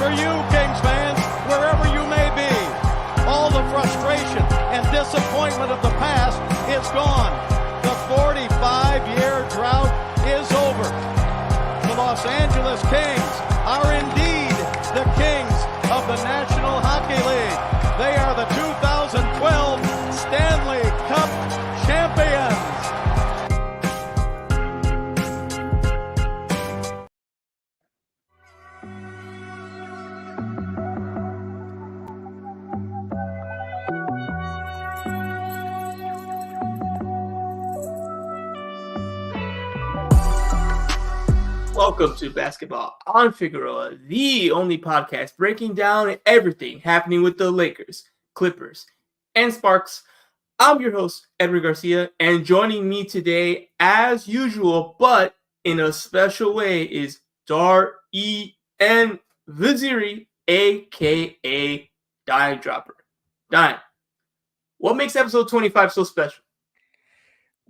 for you, Kings fans, wherever you may be. All the frustration and disappointment of the past is gone. The 45-year drought is over. The Los Angeles Kings are indeed the kings of the National Hockey League. They are the 2012 Stanley Cup champions. Welcome to Basketball on Figueroa, the only podcast breaking down everything happening with the Lakers, Clippers, and Sparks. I'm your host, Edward Garcia, and joining me today, as usual, but in a special way, is Dar-E-N Viziri, a.k.a. Dime Dropper. Dime, what makes episode 25 so special?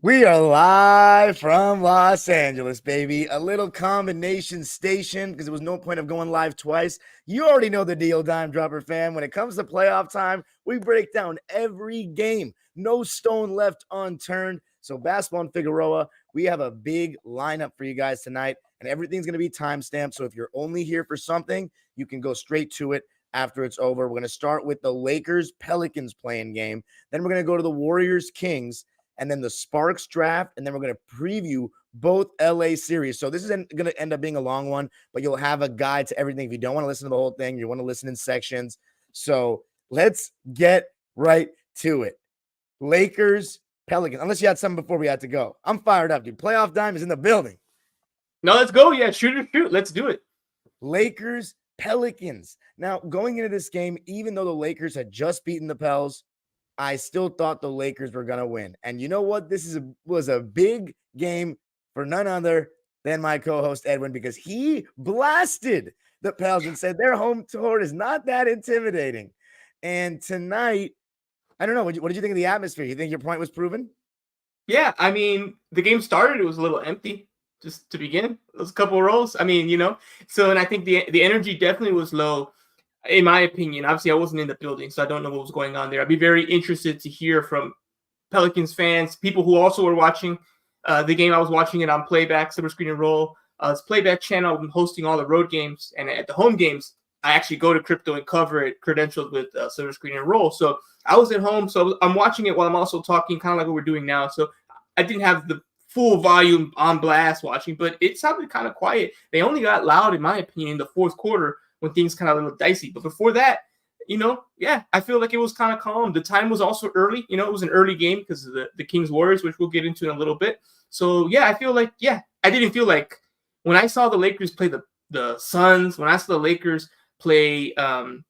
We are live from Los Angeles, baby. A little combination station because there was no point of going live twice. You already know the deal, Dime Dropper fan. When it comes to playoff time, we break down every game. No stone left unturned. So Basketball on Figueroa, we have a big lineup for you guys tonight, and everything's going to be timestamped. So if you're only here for something, you can go straight to it after it's over. We're going to start with the Lakers-Pelicans playing game. Then we're going to go to the Warriors-Kings, and then the Sparks draft, and then we're going to preview both LA series. So this is going to end up being a long one, but you'll have a guide to everything. If you don't want to listen to the whole thing, you want to listen in sections. So let's get right to it. Lakers, Pelicans, unless you had something before we had to go. I'm fired up, dude. Playoff Dime is in the building. No, let's go. Yeah, shoot. Let's do it. Lakers, Pelicans. Now, going into this game, even though the Lakers had just beaten the Pels, I still thought the Lakers were going to win. And you know what? This was a big game for none other than my co-host Edwin, because he blasted the Pels and said their home court is not that intimidating. And tonight, I don't know. What did you think of the atmosphere? You think your point was proven? Yeah, I mean, the game started, it was a little empty just to begin. It was a couple of rolls. I mean, so, and I think the energy definitely was low. In my opinion, obviously I wasn't in the building, so I don't know what was going on there. I'd be very interested to hear from Pelicans fans, people who also were watching the game. I was watching it on playback, Silver Screen and Roll. It's playback channel. I'm hosting all the road games, and at the home games, I actually go to Crypto and cover it, credentialed with Silver Screen and Roll. So I was at home, so I'm watching it while I'm also talking, kind of like what we're doing now. So I didn't have the full volume on blast watching, but it sounded kind of quiet. They only got loud, in my opinion, in the fourth quarter, when things kind of a little dicey. But before that, I feel like it was kind of calm. The time was also early. It was an early game because of the Kings Warriors, which we'll get into in a little bit. So, I feel like, I didn't feel like when I saw the Lakers play the Suns, when I saw the Lakers play the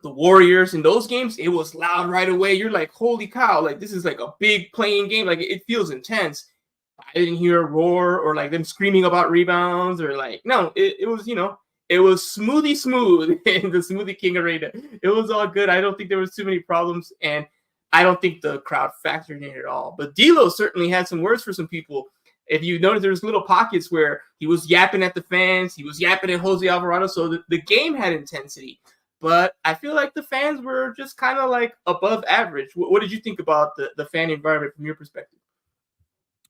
Warriors in those games, it was loud right away. You're like, holy cow, like this is like a big playing game. Like it feels intense. I didn't hear a roar or like them screaming about rebounds or like, no, it was, it was smoothie smooth in the Smoothie King Arena. It was all good. I don't think there was too many problems, and I don't think the crowd factored in at all. But D'Lo certainly had some words for some people. If you notice, there was little pockets where he was yapping at the fans. He was yapping at Jose Alvarado. So the game had intensity. But I feel like the fans were just kind of like above average. What did you think about the fan environment from your perspective?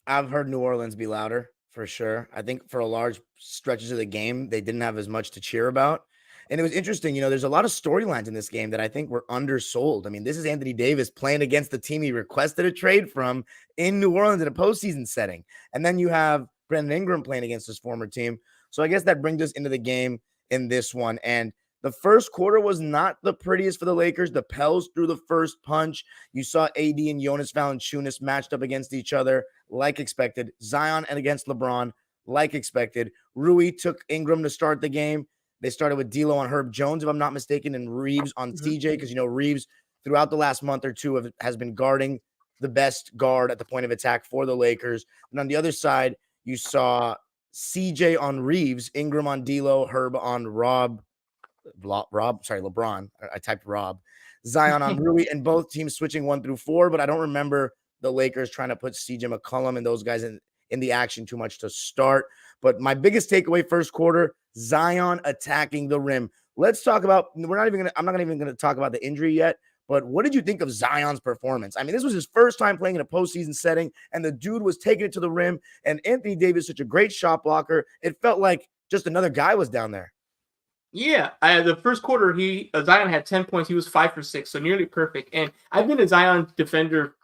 I've heard New Orleans be louder. For sure. I think for a large stretches of the game, they didn't have as much to cheer about. And it was interesting, there's a lot of storylines in this game that I think were undersold. I mean, this is Anthony Davis playing against the team he requested a trade from in New Orleans in a postseason setting. And then you have Brandon Ingram playing against his former team. So I guess that brings us into the game in this one. And the first quarter was not the prettiest for the Lakers. The Pels threw the first punch. You saw AD and Jonas Valanciunas matched up against each other like expected. Zion and against LeBron like expected. Rui took Ingram to start the game. They started with D'Lo on Herb Jones, if I'm not mistaken, and Reeves on CJ, because, Reeves throughout the last month or two has been guarding the best guard at the point of attack for the Lakers. And on the other side, you saw CJ on Reeves, Ingram on D'Lo, Herb on LeBron. I typed Rob. Zion on Rui, and both teams switching 1 through 4, but I don't remember the Lakers trying to put CJ McCollum and those guys in the action too much to start. But my biggest takeaway first quarter, Zion attacking the rim. let's talk about, I'm not even going to talk about the injury yet, but what did you think of Zion's performance? I mean, this was his first time playing in a postseason setting, and the dude was taking it to the rim, and Anthony Davis, such a great shot blocker. It felt like just another guy was down there. Yeah, the first quarter, Zion had 10 points. He was 5 for 6, so nearly perfect. And I've been a Zion defender,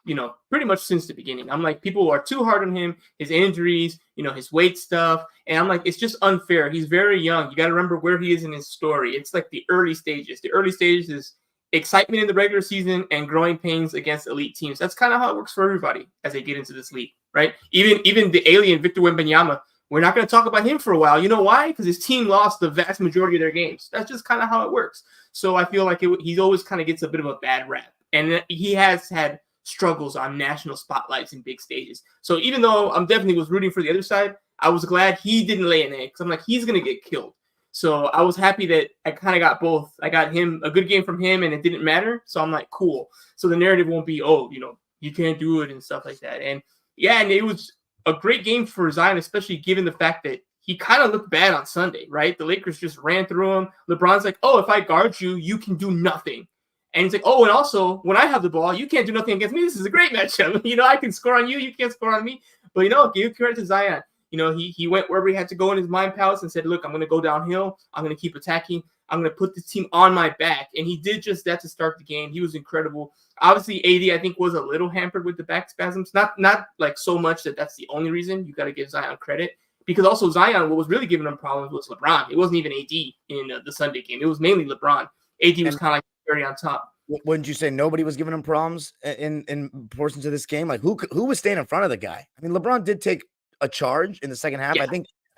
pretty much since the beginning. I'm like, people are too hard on him, his injuries, his weight stuff. And I'm like, it's just unfair. He's very young. You got to remember where he is in his story. It's like the early stages. The early stages is excitement in the regular season and growing pains against elite teams. That's kind of how it works for everybody as they get into this league, right? Even the alien Victor Wembanyama, we're not going to talk about him for a while. You know why? Because his team lost the vast majority of their games. That's just kind of how it works. So I feel like he's always kind of gets a bit of a bad rap. And he has had struggles on national spotlights and big stages. So even though I'm definitely was rooting for the other side, I was glad he didn't lay an egg because I'm like, he's going to get killed. So I was happy that I kind of got both. I got him a good game from him and it didn't matter. So I'm like, cool. So the narrative won't be, you can't do it and stuff like that. And yeah, and it was a great game for Zion, especially given the fact that he kind of looked bad on Sunday, right? The Lakers just ran through him. LeBron's like, if I guard you, you can do nothing. And he's like, and also, when I have the ball, you can't do nothing against me. This is a great matchup. I can score on you. You can't score on me. But, give credit to Zion. He went wherever he had to go in his mind palace and said, look, I'm going to go downhill. I'm going to keep attacking. I'm going to put this team on my back. And he did just that to start the game. He was incredible. Obviously, AD, I think, was a little hampered with the back spasms. Not like so much that's the only reason. You got to give Zion credit. Because also Zion, what was really giving him problems was LeBron. It wasn't even AD in the Sunday game. It was mainly LeBron. AD was kind of like very on top. Wouldn't you say nobody was giving him problems in portions of this game? Like who was staying in front of the guy? I mean, LeBron did take a charge in the second half. Yeah. I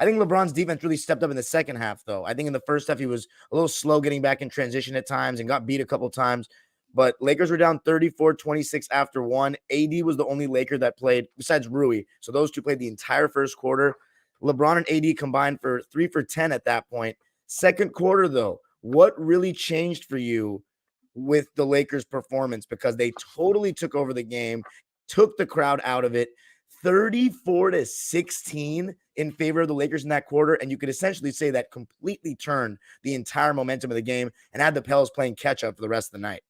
think LeBron's defense really stepped up in the second half, though. I think in the first half, he was a little slow getting back in transition at times and got beat a couple times. But Lakers were down 34-26 after one. AD was the only Laker that played, besides Rui. So those two played the entire first quarter. LeBron and AD combined for 3 for 10 at that point. Second quarter, though, what really changed for you with the Lakers' performance? Because they totally took over the game, took the crowd out of it. 34-16 in favor of the Lakers in that quarter, and you could essentially say that completely turned the entire momentum of the game and had the Pels playing catch-up for the rest of the night.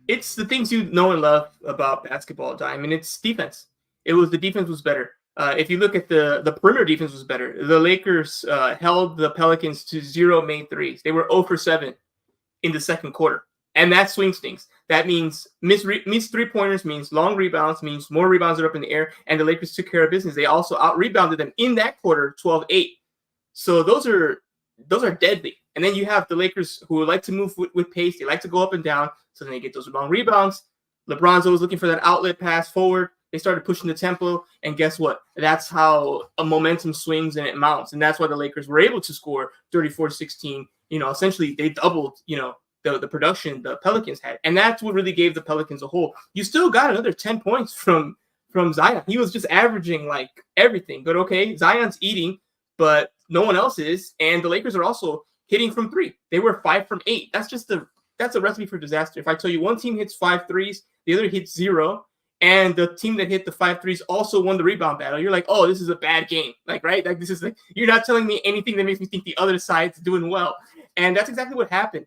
It's the things you know and love about basketball, Dime, and it's defense. The defense was better. If you look at the perimeter defense was better. The Lakers held the Pelicans to 0 made threes. They were 0 for 7 in the second quarter. And that swings things. That means missed three-pointers, means long rebounds, means more rebounds are up in the air, and the Lakers took care of business. They also out-rebounded them in that quarter, 12-8. So those are deadly. And then you have the Lakers who like to move with pace. They like to go up and down, so then they get those long rebounds. LeBron's always looking for that outlet pass forward. They started pushing the tempo, and guess what? That's how a momentum swings and it mounts. And that's why the Lakers were able to score 34-16. Essentially they doubled, the production the Pelicans had. And that's what really gave the Pelicans a hole. You still got another 10 points from Zion. He was just averaging like everything. But okay, Zion's eating, but no one else is. And the Lakers are also hitting from 3. They were 5 from 8. That's a recipe for disaster. If I tell you one team hits 5 threes, the other hits 0, and the team that hit the 5 threes also won the rebound battle, you're like, oh, this is a bad game. Like, right? Like, this is like, you're not telling me anything that makes me think the other side's doing well. And that's exactly what happened.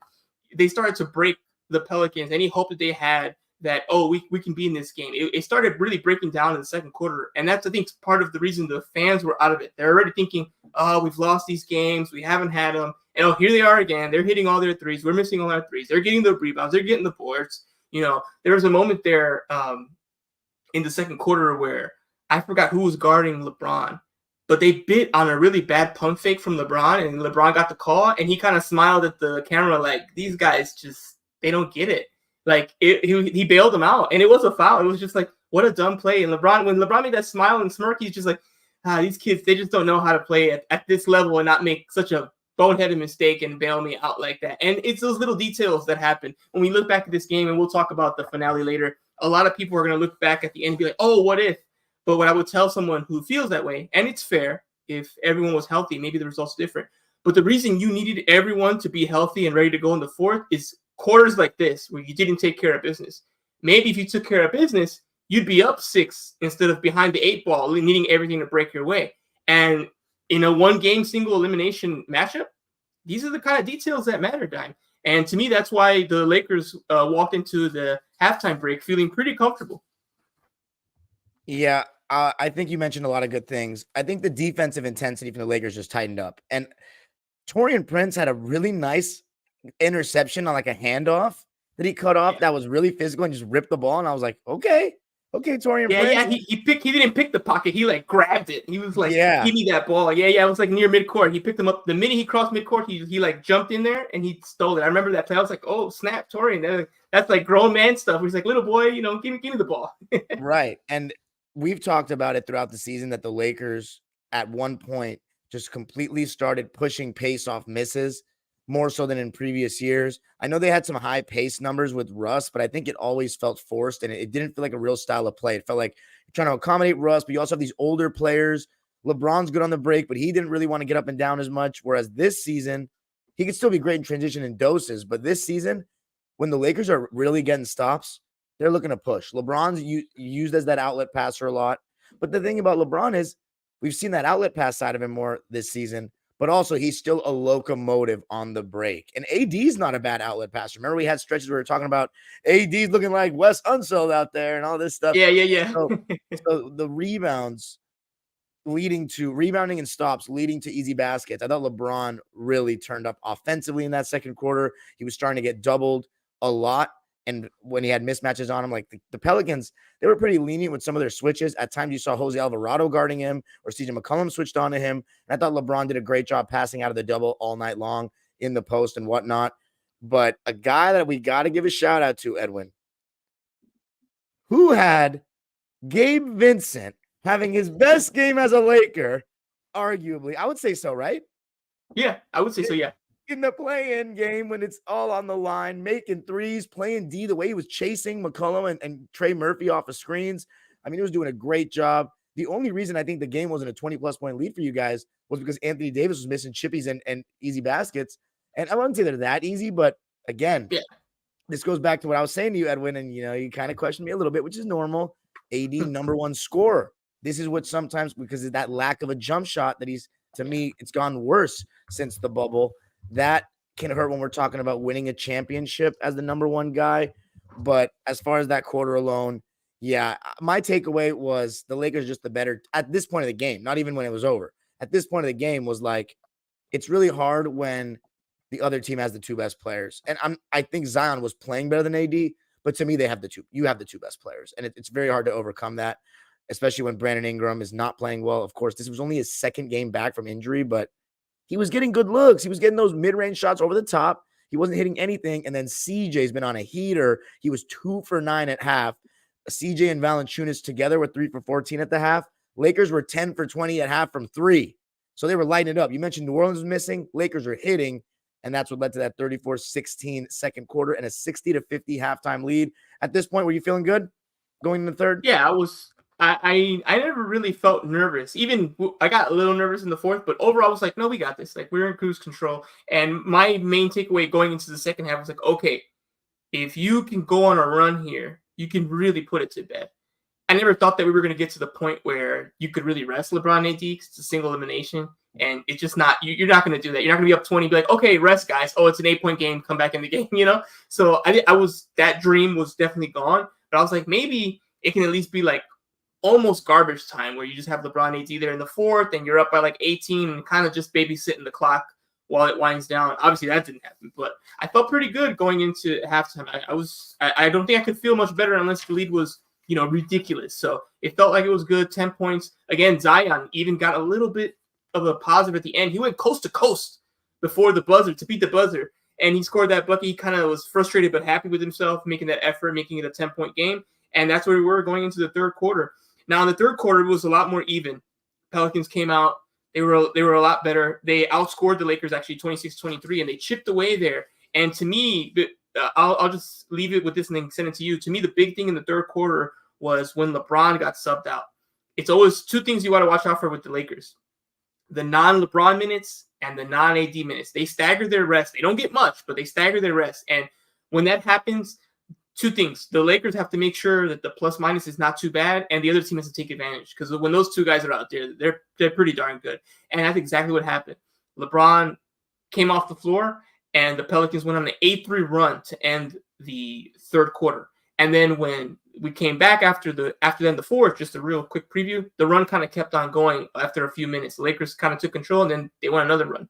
They started to break the Pelicans. Any hope that they had that, we can be in this game. It started really breaking down in the second quarter. And that's, I think, part of the reason the fans were out of it. They're already thinking, we've lost these games. We haven't had them. And here they are again. They're hitting all their threes. We're missing all our threes. They're getting the rebounds. They're getting the boards. There was a moment there in the second quarter where I forgot who was guarding LeBron, but they bit on a really bad pump fake from LeBron, and LeBron got the call, and he kind of smiled at the camera like, these guys they don't get it. Like, he bailed them out, and it was a foul. It was just like, what a dumb play. And when LeBron made that smile and smirk, he's just like, these kids, they just don't know how to play at this level and not make such a boneheaded mistake and bail me out like that. And it's those little details that happen. When we look back at this game, and we'll talk about the finale later, a lot of people are going to look back at the end and be like, oh, what if? But what I would tell someone who feels that way, and it's fair, if everyone was healthy, maybe the results are different. But the reason you needed everyone to be healthy and ready to go in the fourth is quarters like this, where you didn't take care of business. Maybe if you took care of business, you'd be up 6 instead of behind the 8 ball, needing everything to break your way. And in a one-game single elimination matchup, these are the kind of details that matter, Dime. And to me, that's why the Lakers walked into the halftime break feeling pretty comfortable. Yeah, I think you mentioned a lot of good things. I think the defensive intensity from the Lakers just tightened up. And Taurean Prince had a really nice interception on like a handoff that he cut off that was really physical and just ripped the ball. And I was like, okay, Taurean Prince. Yeah, he didn't pick the pocket. He like grabbed it. He was like, Yeah. give me that ball. Yeah, it was like near midcourt. He picked him up. The minute he crossed midcourt, he like jumped in there and he stole it. I remember that play. I was like, oh, snap, Taurean. That's like grown man stuff. He's like, little boy, give me the ball. Right. And we've talked about it throughout the season that the Lakers at one point just completely started pushing pace off misses more so than in previous years. I know they had some high pace numbers with Russ, but I think it always felt forced and it didn't feel like a real style of play. It felt like you're trying to accommodate Russ, but you also have these older players. LeBron's good on the break, but he didn't really want to get up and down as much. Whereas this season, he could still be great in transition and doses, but this season, when the Lakers are really getting stops, they're looking to push. LeBron's used as that outlet passer a lot. But the thing about LeBron is we've seen that outlet pass side of him more this season, but also he's still a locomotive on the break. And AD's not a bad outlet passer. Remember we had stretches where we were talking about AD's looking like Wes Unseld out there and all this stuff. Yeah. So the rebounding and stops leading to easy baskets. I thought LeBron really turned up offensively in that second quarter. He was starting to get doubled a lot. And when he had mismatches on him, like the Pelicans, they were pretty lenient with some of their switches. At times you saw Jose Alvarado guarding him or CJ McCollum switched on to him. And I thought LeBron did a great job passing out of the double all night long in the post and whatnot. But a guy that we got to give a shout out to, Edwin, who had Gabe Vincent having his best game as a Laker, arguably. I would say so, right? Yeah, I would say so, yeah. In the play-in game when it's all on the line, making threes, playing D, the way he was chasing McCollum and Trey Murphy off of screens. I mean, he was doing a great job. The only reason I think the game wasn't a 20-plus point lead for you guys was because Anthony Davis was missing chippies and easy baskets. And I wouldn't say they're that easy, but again, This goes back to what I was saying to you, Edwin, and you kind of questioned me a little bit, which is normal. AD number one scorer. This is what sometimes, because of that lack of a jump shot that to me, it's gone worse since the bubble. That can hurt when we're talking about winning a championship as the number one guy. But as far as that quarter alone, yeah, my takeaway was the Lakers just the better at this point of the game, not even when it was over. At this point of the game was like, it's really hard when the other team has the two best players. And I think Zion was playing better than AD, but to me, you have the two best players. And it's very hard to overcome that, especially when Brandon Ingram is not playing well. Of course, this was only his second game back from injury, but he was getting good looks. He was getting those mid-range shots over the top. He wasn't hitting anything. And then CJ's been on a heater. He was 2 for 9 at half. CJ and Valanciunas together were 3 for 14 at the half. Lakers were 10 for 20 at half from 3. So they were lighting it up. You mentioned New Orleans was missing. Lakers were hitting. And that's what led to that 34-16 second quarter and a 60-50 halftime lead. At this point, were you feeling good going into the third? Yeah, I was. I never really felt nervous. Even I got a little nervous in the fourth, but overall I was like, no, we got this. Like, we're in cruise control. And my main takeaway going into the second half was like, okay, if you can go on a run here, you can really put it to bed. I never thought that we were going to get to the point where you could really rest LeBron AD because it's a single elimination. And it's just not, you're not going to do that. You're not going to be up 20 and be like, okay, rest guys. Oh, it's an 8-point game. Come back in the game, So that dream was definitely gone. But I was like, maybe it can at least be like almost garbage time where you just have LeBron AD there in the fourth and you're up by like 18 and kind of just babysitting the clock while it winds down. Obviously that didn't happen, but I felt pretty good going into halftime. I don't think I could feel much better unless the lead was, ridiculous. So it felt like it was good. 10 points. Again, Zion even got a little bit of a positive at the end. He went coast to coast before the buzzer to beat the buzzer. And he scored that bucket. He kind of was frustrated but happy with himself, making that effort, making it a 10-point game. And that's where we were going into the third quarter. Now, in the third quarter, it was a lot more even. Pelicans came out. They were a lot better. They outscored the Lakers actually 26-23, and they chipped away there. And to me, I'll just leave it with this and then send it to you. To me, the big thing in the third quarter was when LeBron got subbed out. It's always two things you want to watch out for with the Lakers. The non-LeBron minutes and the non-AD minutes. They stagger their rest. They don't get much, but they stagger their rest. And when that happens, two things. The Lakers have to make sure that the plus-minus is not too bad, and the other team has to take advantage. Because when those two guys are out there, they're pretty darn good. And that's exactly what happened. LeBron came off the floor, and the Pelicans went on an 8-3 run to end the third quarter. And then when we came back after then the fourth, just a real quick preview, the run kind of kept on going after a few minutes. The Lakers kind of took control, and then they went another run.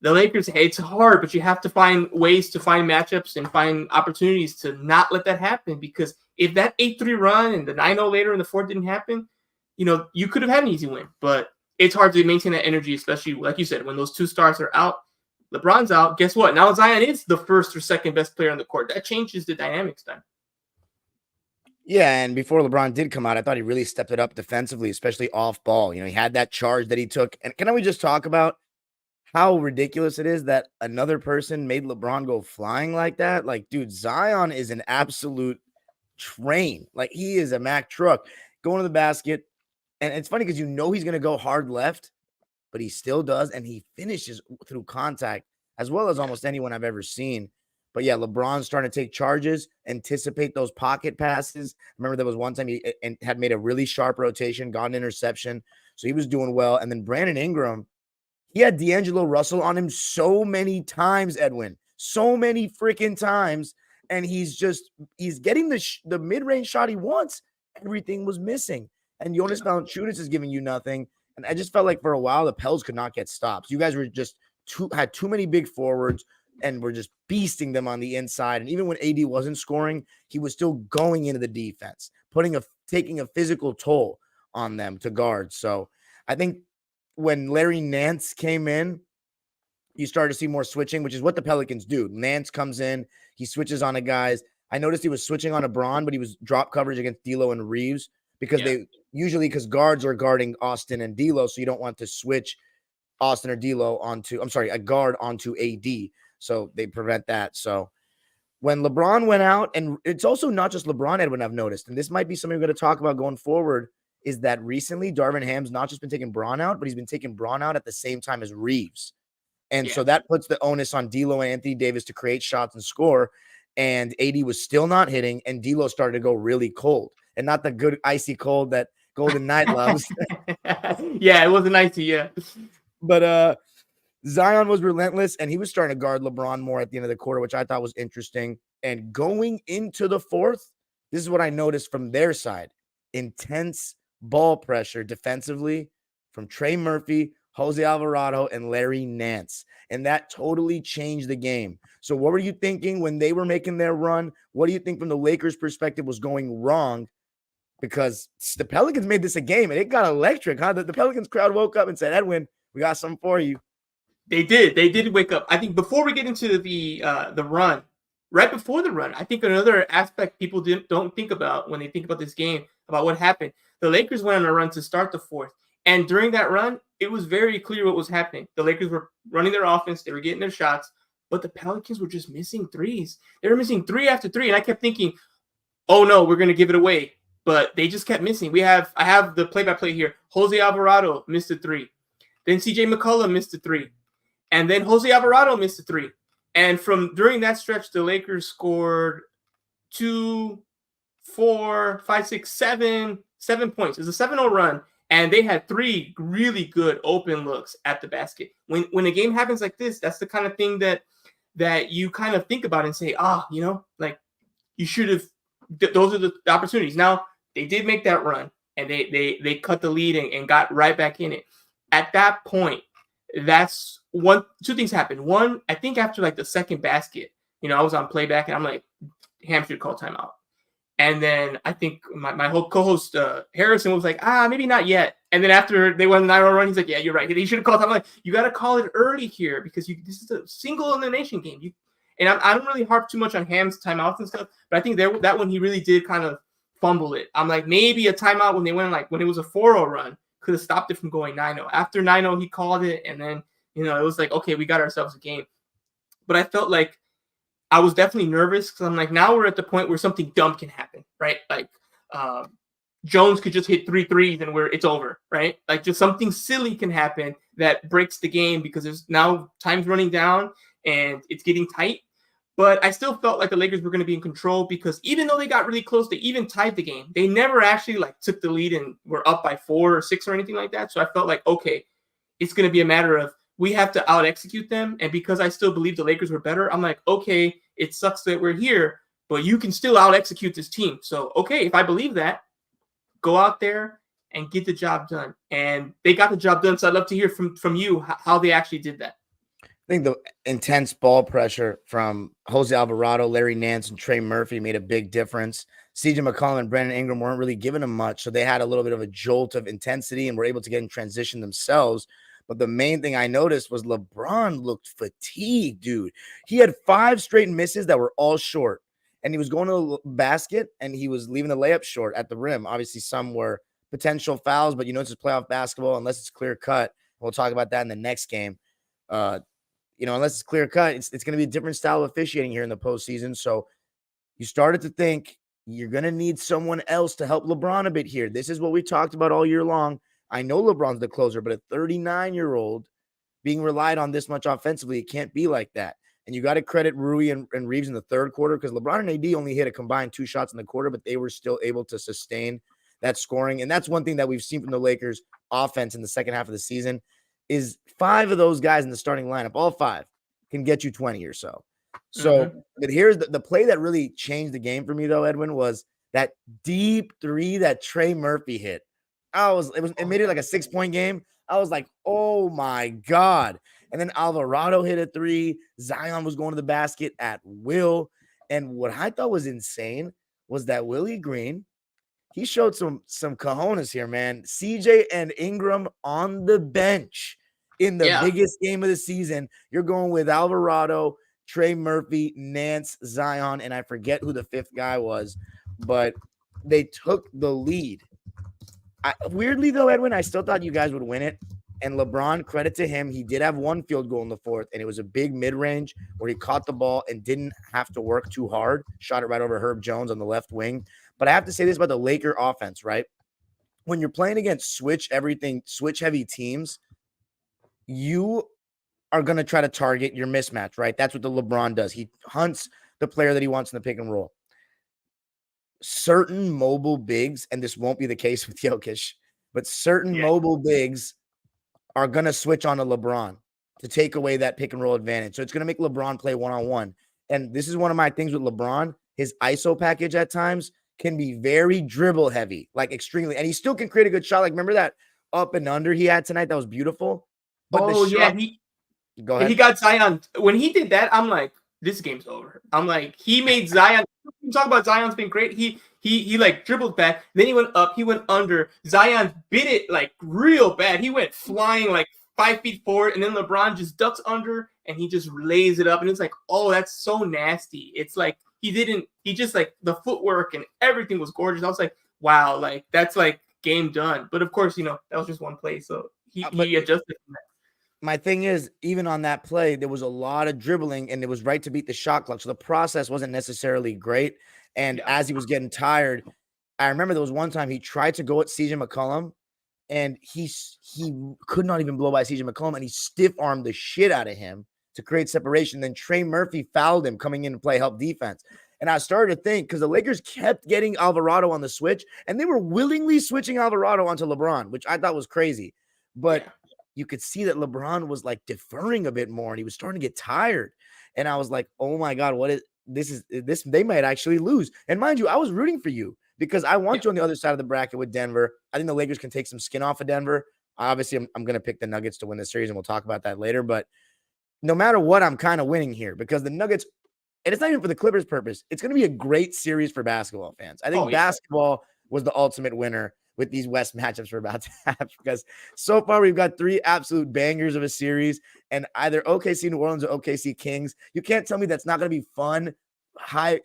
The Lakers, it's hard, but you have to find ways to find matchups and find opportunities to not let that happen, because if that 8-3 run and the 9-0 later in the fourth didn't happen, you could have had an easy win. But it's hard to maintain that energy, especially, like you said, when those two stars are out. LeBron's out. Guess what? Now Zion is the first or second best player on the court. That changes the dynamics then. Yeah, and before LeBron did come out, I thought he really stepped it up defensively, especially off ball. He had that charge that he took. And can we just talk about how ridiculous it is that another person made LeBron go flying like that? Like, dude, Zion is an absolute train. Like, he is a Mack truck going to the basket. And it's funny because he's going to go hard left, but he still does. And he finishes through contact as well as almost anyone I've ever seen. But yeah, LeBron's starting to take charges, anticipate those pocket passes. Remember, there was one time he had made a really sharp rotation, got an interception. So he was doing well. And then Brandon Ingram, he had D'Angelo Russell on him so many times, Edwin. So many freaking times. And he's getting the mid-range shot he wants. Everything was missing. And Jonas Valanciunas is giving you nothing. And I just felt like for a while, the Pels could not get stops. You guys were just had too many big forwards and were just beasting them on the inside. And even when AD wasn't scoring, he was still going into the defense, taking a physical toll on them to guard. So I think when Larry Nance came in, you started to see more switching, which is what the Pelicans do. Nance comes in, he switches on the guys. I noticed he was switching on a Braun, but he was drop coverage against D'Lo and Reeves because because guards are guarding Austin and D'Lo, so you don't want to switch Austin or D'Lo a guard onto AD. So they prevent that. So when LeBron went out, and it's also not just LeBron, Edwin, I've noticed, and this might be something we're going to talk about going forward, is that recently Darvin Ham's not just been taking Braun out, but he's been taking Braun out at the same time as Reeves. And so that puts the onus on D'Lo and Anthony Davis to create shots and score. And AD was still not hitting, and D'Lo started to go really cold. And not the good icy cold that Golden Knight loves. Yeah, it wasn't icy, yeah. But Zion was relentless, and he was starting to guard LeBron more at the end of the quarter, which I thought was interesting. And going into the fourth, this is what I noticed from their side. Intense ball pressure defensively from Trey Murphy, Jose Alvarado, and Larry Nance. And that totally changed the game. So what were you thinking when they were making their run? What do you think from the Lakers' perspective was going wrong? Because the Pelicans made this a game, and it got electric, huh? The Pelicans crowd woke up and said, Edwin, we got something for you. They did wake up. I think before we get into the run, right before the run, I think another aspect people don't think about when they think about this game, about what happened. The Lakers went on a run to start the fourth. And during that run, it was very clear what was happening. The Lakers were running their offense. They were getting their shots. But the Pelicans were just missing threes. They were missing three after three. And I kept thinking, oh, no, we're going to give it away. But they just kept missing. I have the play-by-play here. Jose Alvarado missed a three. Then CJ McCollum missed a three. And then Jose Alvarado missed a three. And during that stretch, the Lakers scored 2, 4, 5, 6, 7 points. It was a 7-0 run. And they had 3 really good open looks at the basket. When a game happens like this, that's the kind of thing that you kind of think about and say, like you should have. Those are the opportunities. Now they did make that run, and they cut the lead and got right back in it. At that point, that's two things happened. One, I think after like the second basket, I was on playback and I'm like, Ham should call timeout. And then I think my whole co-host Harrison was like, maybe not yet. And then after they went 9-0 run, he's like, yeah, you're right. He should have called time. I'm like, you got to call it early here because this is a single elimination game. And I don't really harp too much on Ham's timeouts and stuff, but I think that one he really did kind of fumble it. I'm like, maybe a timeout when they went when it was a 4-0 run could have stopped it from going 9-0. After 9-0, he called it, and then it was like, okay, we got ourselves a game. But I felt like I was definitely nervous because I'm like, now we're at the point where something dumb can happen, right? Like Jones could just hit 3 threes and it's over, right? Like just something silly can happen that breaks the game because there's now time's running down and it's getting tight. But I still felt like the Lakers were going to be in control because even though they got really close, they even tied the game. They never actually took the lead and were up by 4 or 6 or anything like that. So I felt like, okay, it's going to be a matter of we have to out execute them. And because I still believe the Lakers were better, I'm like, okay, it sucks that we're here, but you can still out execute this team. So, okay, if I believe that, go out there and get the job done. And they got the job done. So I'd love to hear from you how they actually did that. I think the intense ball pressure from Jose Alvarado, Larry Nance, and Trey Murphy made a big difference. CJ McCollum and Brandon Ingram weren't really giving them much, so they had a little bit of a jolt of intensity and were able to get in transition themselves. But the main thing I noticed was LeBron looked fatigued, dude. He had 5 straight misses that were all short, and he was going to the basket, and he was leaving the layup short at the rim. Obviously, some were potential fouls, but it's just playoff basketball unless it's clear cut. We'll talk about that in the next game. Unless it's clear cut, it's going to be a different style of officiating here in the postseason. So you started to think you're going to need someone else to help LeBron a bit here. This is what we talked about all year long. I know LeBron's the closer, but a 39-year-old being relied on this much offensively, it can't be like that. And you got to credit Rui and Reeves in the third quarter, because LeBron and AD only hit a combined 2 shots in the quarter, but they were still able to sustain that scoring. And that's one thing that we've seen from the Lakers offense in the second half of the season is 5 of those guys in the starting lineup, all 5, can get you 20 or so. So, but here's the play that really changed the game for me, though, Edwin, was that deep 3 that Trey Murphy hit. It made it like a 6-point game. I was like, oh my God. And then Alvarado hit a 3. Zion was going to the basket at will. And what I thought was insane was that Willie Green, he showed some cojones here, man. CJ and Ingram on the bench in the biggest game of the season. You're going with Alvarado, Trey Murphy, Nance, Zion, and I forget who the 5th guy was, but they took the lead. Weirdly, though, Edwin, I still thought you guys would win it. And LeBron, credit to him, he did have 1 field goal in the 4th, and it was a big mid-range where he caught the ball and didn't have to work too hard. Shot it right over Herb Jones on the left wing. But I have to say this about the Laker offense, right? When you're playing against switch-heavy teams, you are going to try to target your mismatch, right? That's what the LeBron does. He hunts the player that he wants in the pick and roll. Certain mobile bigs, and this won't be the case with Jokic, but certain mobile bigs are going to switch on to LeBron to take away that pick and roll advantage. So it's going to make LeBron play one-on-one. And this is one of my things with LeBron. His ISO package at times can be very dribble heavy, like extremely. And he still can create a good shot. Like, remember that up and under he had tonight? That was beautiful. But go ahead. He got Zion. When he did that, I'm like, this game's over. I'm like, he made Zion. Talk about Zion's been great. He like dribbled back, then he went up, he went under. Zion bit it like real bad. He went flying like 5 feet forward, and then LeBron just ducks under and he just lays it up. And it's like, oh, that's so nasty. It's like he just like the footwork and everything was gorgeous. I was like, wow, like that's like game done. But of course, that was just one play. So he adjusted from that. My thing is, even on that play, there was a lot of dribbling, and it was right to beat the shot clock. So the process wasn't necessarily great. And as he was getting tired, I remember there was one time he tried to go at CJ McCollum, and he could not even blow by CJ McCollum, and he stiff-armed the shit out of him to create separation. Then Trey Murphy fouled him coming in to play help defense. And I started to think, because the Lakers kept getting Alvarado on the switch, and they were willingly switching Alvarado onto LeBron, which I thought was crazy. But you could see that LeBron was like deferring a bit more, and he was starting to get tired. And I was like, oh my God, this? They might actually lose. And mind you, I was rooting for you because I want you on the other side of the bracket with Denver. I think the Lakers can take some skin off of Denver. Obviously, I'm going to pick the Nuggets to win the series, and we'll talk about that later. But no matter what, I'm kind of winning here because the Nuggets, and it's not even for the Clippers' purpose, it's going to be a great series for basketball fans. I think basketball was the ultimate winner with these West matchups we're about to have, because so far we've got 3 absolute bangers of a series, and either OKC New Orleans or OKC Kings. You can't tell me that's not going to be fun, high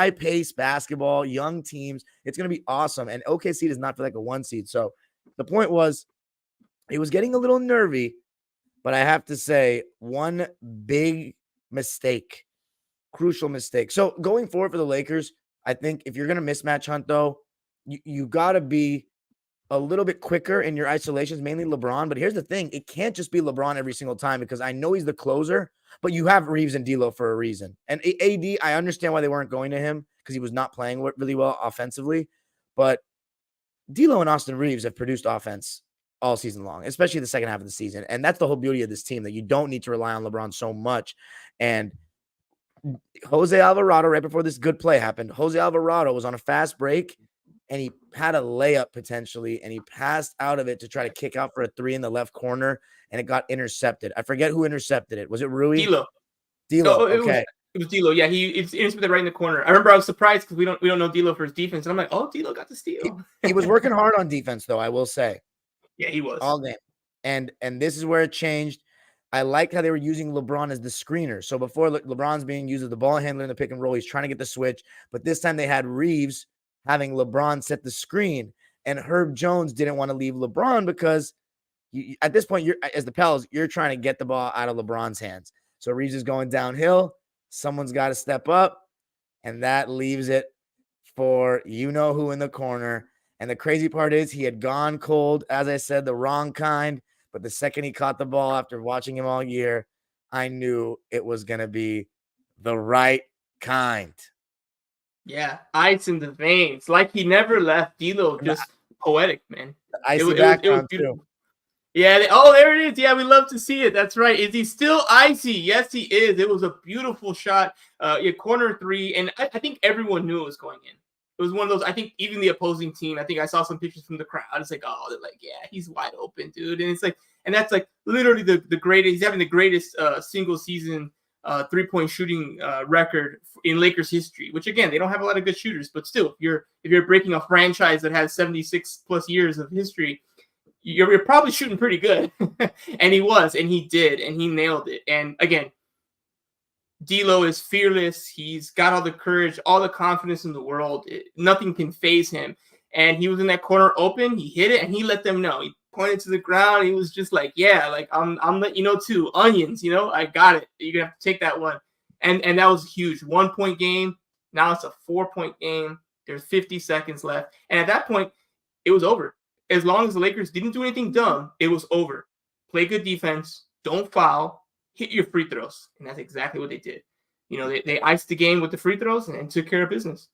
pace basketball, young teams. It's going to be awesome. And OKC does not feel like a 1 seed. So the point was, it was getting a little nervy, but I have to say one big mistake, crucial mistake. So going forward for the Lakers, I think if you're going to mismatch hunt though, you got to be a little bit quicker in your isolations, mainly LeBron. But here's the thing. It can't just be LeBron every single time, because I know he's the closer, but you have Reeves and D'Lo for a reason. And AD, I understand why they weren't going to him, because he was not playing really well offensively. But D'Lo and Austin Reeves have produced offense all season long, especially the second half of the season. And that's the whole beauty of this team, that you don't need to rely on LeBron so much. And Jose Alvarado, right before this good play happened, Jose Alvarado was on a fast break and he had a layup potentially, and he passed out of it to try to kick out for a 3 in the left corner, and it got intercepted. I forget who intercepted it. Was it Rui? D'Lo. D'Lo. Oh, Okay. It was D'Lo. Yeah, it's intercepted right in the corner. I remember I was surprised because we don't know D'Lo for his defense, and I'm like, oh, D'Lo got the steal. He was working hard on defense, though, I will say. Yeah, he was all game. And this is where it changed. I liked how they were using LeBron as the screener. So before, LeBron's being used as the ball handler in the pick and roll. He's trying to get the switch. But this time they had Reeves having LeBron set the screen. And Herb Jones didn't want to leave LeBron because at this point, as the Pels, you're trying to get the ball out of LeBron's hands. So Reeves is going downhill. Someone's got to step up. And that leaves it for you-know-who in the corner. And the crazy part is he had gone cold, as I said, the wrong kind. But the second he caught the ball after watching him all year, I knew it was going to be the right kind. Yeah, ice in the veins. Like he never left. D'Lo, just poetic, man. Icy background, too. Yeah. There it is. Yeah, we love to see it. That's right. Is he still icy? Yes, he is. It was a beautiful shot. Corner 3. And I think everyone knew it was going in. It was one of those, I think even the opposing team, I think I saw some pictures from the crowd. It's like, oh, they're like, yeah, he's wide open, dude. And it's like, and that's like literally the greatest, he's having the greatest single season 3-point shooting record in Lakers history, which again, they don't have a lot of good shooters, but still, if you're breaking a franchise that has 76 plus years of history, you're probably shooting pretty good. And he was, and he did, and he nailed it. And again, D'Lo is fearless. He's got all the courage, all the confidence in the world. Nothing can faze him. And he was in that corner open. He hit it, and he let them know. He pointed to the ground. He was just like, yeah, like I'm letting you know too. Onions, I got it. You're gonna have to take that one. And that was huge. 1-point game. Now it's a 4-point game. There's 50 seconds left. And at that point, it was over. As long as the Lakers didn't do anything dumb, it was over. Play good defense. Don't foul. Hit your free throws. And that's exactly what they did. They iced the game with the free throws and took care of business.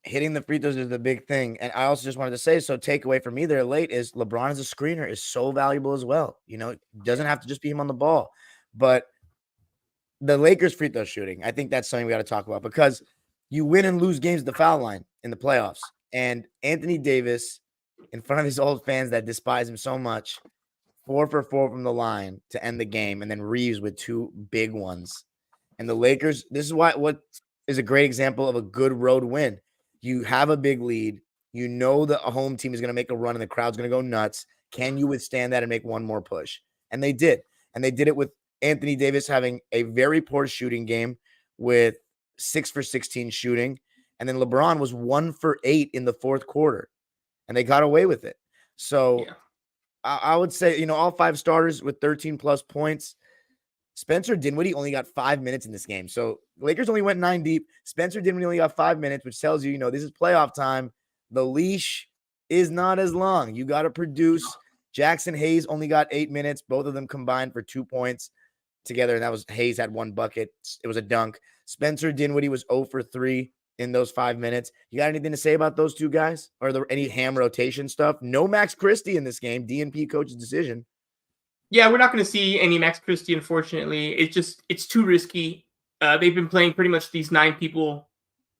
Hitting the free throws is the big thing. And I also just wanted to say, so takeaway for me there late is LeBron as a screener is so valuable as well. It doesn't have to just be him on the ball. But the Lakers free throw shooting, I think that's something we got to talk about, because you win and lose games at the foul line in the playoffs. And Anthony Davis, in front of his old fans that despise him so much, 4 for 4 from the line to end the game, and then Reeves with 2 big ones. And the Lakers, this is what is a great example of a good road win. You have a big lead. You know that a home team is going to make a run and the crowd's going to go nuts. Can you withstand that and make one more push? And they did. And they did it with Anthony Davis having a very poor shooting game with 6 for 16 shooting. And then LeBron was 1 for 8 in the fourth quarter. And they got away with it. So yeah. I would say, all 5 starters with 13 plus points. Spencer Dinwiddie only got 5 minutes in this game. So the Lakers only went 9 deep. Spencer Dinwiddie only got 5 minutes, which tells you, this is playoff time. The leash is not as long. You got to produce. Jackson Hayes only got 8 minutes. Both of them combined for 2 points together. And that was Hayes had 1 bucket. It was a dunk. Spencer Dinwiddie was 0 for 3 in those 5 minutes. You got anything to say about those 2 guys? Or are there any ham rotation stuff? No Max Christie in this game. DNP coach's decision. Yeah, we're not going to see any Max Christie, unfortunately. It's too risky. They've been playing pretty much these 9 people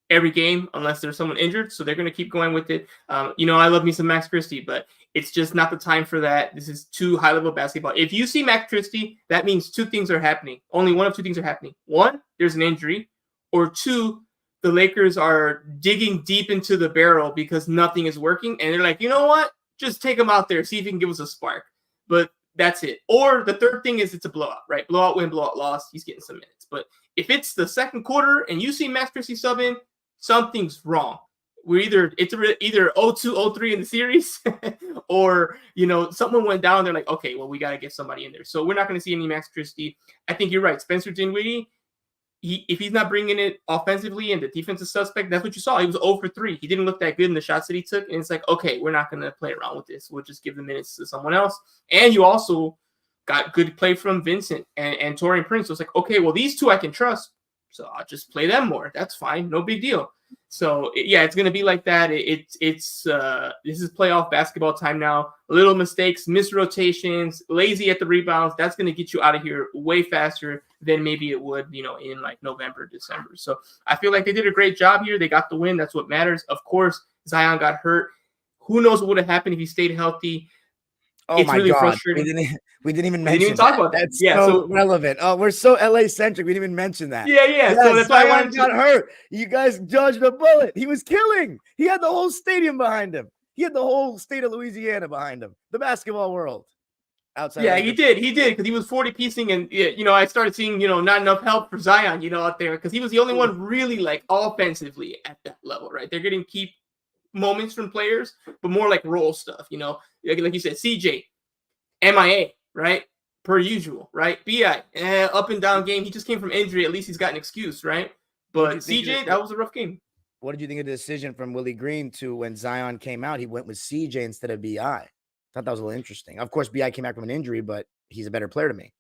every game unless there's someone injured, so they're going to keep going with it. I love me some Max Christie, but it's just not the time for that. This is too high-level basketball. If you see Max Christie, that means 2 things are happening. Only one of 2 things are happening. 1, there's an injury, or 2, the Lakers are digging deep into the barrel because nothing is working, and they're like, you know what? Just take him out there, see if he can give us a spark. But that's it. Or the third thing is it's a blowout, right? Blowout win, blowout loss. He's getting some minutes. But if it's the second quarter and you see Max Christie sub in, something's wrong. It's either 0-2, 0-3 in the series, or someone went down. They're like, okay, well, we got to get somebody in there. So we're not going to see any Max Christie. I think you're right. Spencer Dinwiddie, if he's not bringing it offensively and the defense is suspect, that's what you saw. He was 0 for 3. He didn't look that good in the shots that he took. And it's like, okay, we're not going to play around with this. We'll just give the minutes to someone else. And you also got good play from Vincent and Taurean Prince. So it's like, okay, well, these 2 I can trust. So I'll just play them more. That's fine. No big deal. Yeah, it's gonna be like that. This is playoff basketball time now. Little mistakes, missed rotations, lazy at the rebounds. That's gonna get you out of here way faster than maybe it would, in like November, December. So I feel like they did a great job here. They got the win. That's what matters. Of course, Zion got hurt. Who knows what would have happened if he stayed healthy? Oh It's my really God. frustrating. We didn't even We mention didn't even talk that. about that. That's Yeah, so relevant. Oh, we're so LA centric. We didn't even mention that. Yeah. Yes, So that's why I Zion wanted got to. hurt. You guys judged a bullet. He was killing. He had the whole stadium behind him. He had the whole state of Louisiana behind him. The basketball world. Outside. Yeah, of he did because he was 40 piecing, and I started seeing not enough help for Zion, out there because he was the only one really like offensively at that level, right? They're getting key moments from players, but more like role stuff, like you said, CJ, MIA, right? Per usual, right? BI, up and down game. He just came from injury. At least he's got an excuse, right? But CJ, that was a rough game. What did you think of the decision from Willie Green to when Zion came out, he went with CJ instead of BI? Thought that was a little interesting. Of course, BI came back from an injury, but he's a better player to me.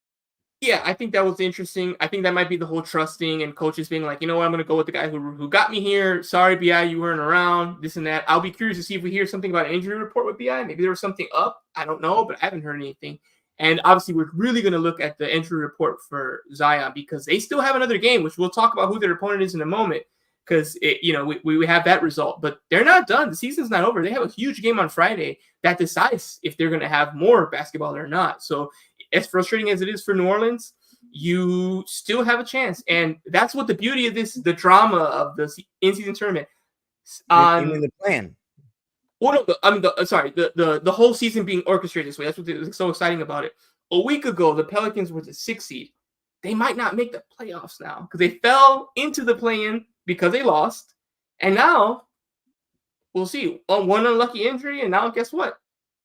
Yeah, I think that was interesting. I think that might be the whole trusting and coaches being like, you know what, I'm going to go with the guy who got me here. Sorry, BI, you weren't around, this and that. I'll be curious to see if we hear something about an injury report with BI. Maybe there was something up. I don't know, but I haven't heard anything. And obviously, we're really going to look at the injury report for Zion because they still have another game, which we'll talk about who their opponent is in a moment because, we have that result. But they're not done. The season's not over. They have a huge game on Friday that decides if they're going to have more basketball or not. So as frustrating as it is for New Orleans, you still have a chance. And that's what the beauty of the drama of the in-season tournament. The plan. Well, no, the whole season being orchestrated this way. That's what's so exciting about it. A week ago, the Pelicans were the 6th seed. They might not make the playoffs now because they fell into the play-in because they lost. And now, we'll see. One unlucky injury, and now guess what?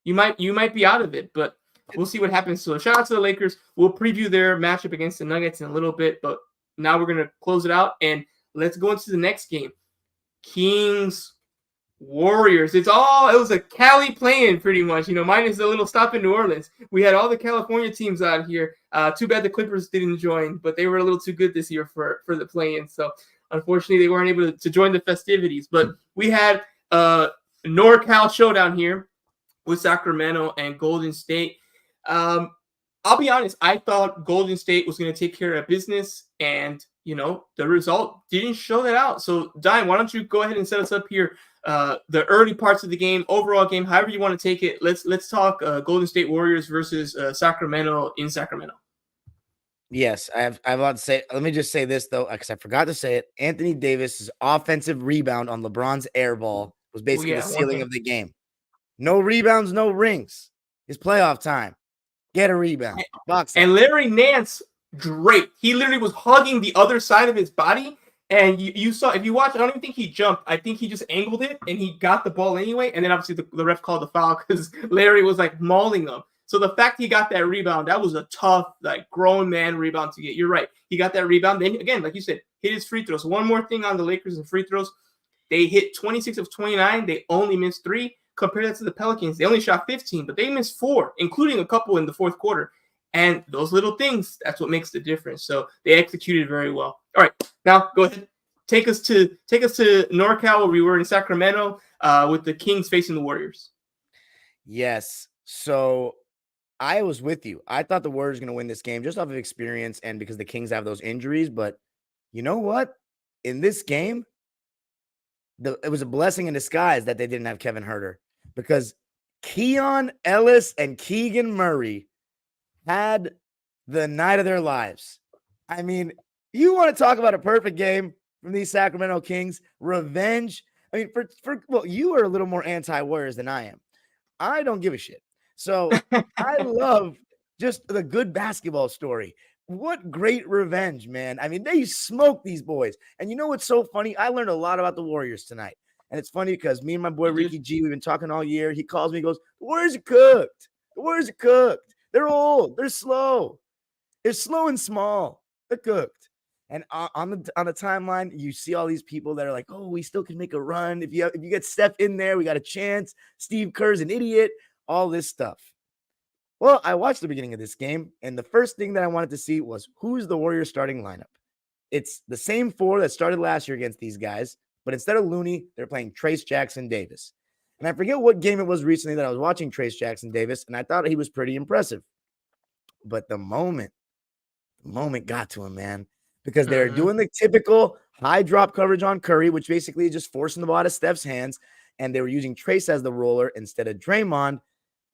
You might be out of it, but we'll see what happens. So shout out to the Lakers. We'll preview their matchup against the Nuggets in a little bit, but now we're going to close it out, and let's go into the next game. Kings Warriors. It was a Cali play-in pretty much, minus a little stop in New Orleans. We had all the California teams out here. Too bad the Clippers didn't join, but they were a little too good this year for the play-in. So unfortunately, they weren't able to join the festivities. But we had a NorCal showdown here with Sacramento and Golden State. I'll be honest, I thought Golden State was going to take care of business, and the result didn't show that out. So, Diane, why don't you go ahead and set us up here? The early parts of the game, overall game, however you want to take it. Let's talk Golden State Warriors versus Sacramento in Sacramento. Yes, I have a lot to say. Let me just say this though, because I forgot to say it. Anthony Davis's offensive rebound on LeBron's air ball was basically the ceiling of the game. No rebounds, no rings. It's playoff time. Get a rebound. And Larry Nance draped. He literally was hugging the other side of his body. And you saw, if you watch, I don't even think he jumped. I think he just angled it and he got the ball anyway. And then obviously the ref called the foul because Larry was like mauling him. So the fact he got that rebound, that was a tough, like grown man rebound to get. You're right. He got that rebound. Then again, like you said, hit his free throws. One more thing on the Lakers and free throws. They hit 26 of 29. They only missed 3. Compare that to the Pelicans. They only shot 15, but they missed 4, including a couple in the fourth quarter. And those little things, that's what makes the difference. So they executed very well. All right, now go ahead. Take us to NorCal, where we were in Sacramento, with the Kings facing the Warriors. Yes. So I was with you. I thought the Warriors were going to win this game just off of experience and because the Kings have those injuries. But you know what? In this game, it was a blessing in disguise that they didn't have Kevin Huerter, because Keon Ellis and Keegan Murray had the night of their lives. I mean, you want to talk about a perfect game from these Sacramento Kings? Revenge. I mean, well, you are a little more anti-Warriors than I am. I don't give a shit. So I love just the good basketball story. What great revenge, man. I mean, they smoked these boys. And you know what's so funny? I learned a lot about the Warriors tonight. And it's funny because me and my boy Ricky G, we've been talking all year. He calls me, he goes, the Warriors are cooked. The Warriors are cooked. They're old. They're slow. They're slow and small. They're cooked. And on the timeline, you see all these people that are like, oh, we still can make a run. If you get Steph in there, we got a chance. Steve Kerr's an idiot. All this stuff. Well, I watched the beginning of this game, and the first thing that I wanted to see was who's the Warriors starting lineup. It's the same 4 that started last year against these guys, But instead of Looney, they're playing Trace Jackson Davis. And I forget what game it was recently that I was watching Trace Jackson Davis, and I thought he was pretty impressive. But the moment got to him, man, because they're doing the typical high drop coverage on Curry, which basically is just forcing the ball out of Steph's hands. And they were using Trace as the roller instead of Draymond.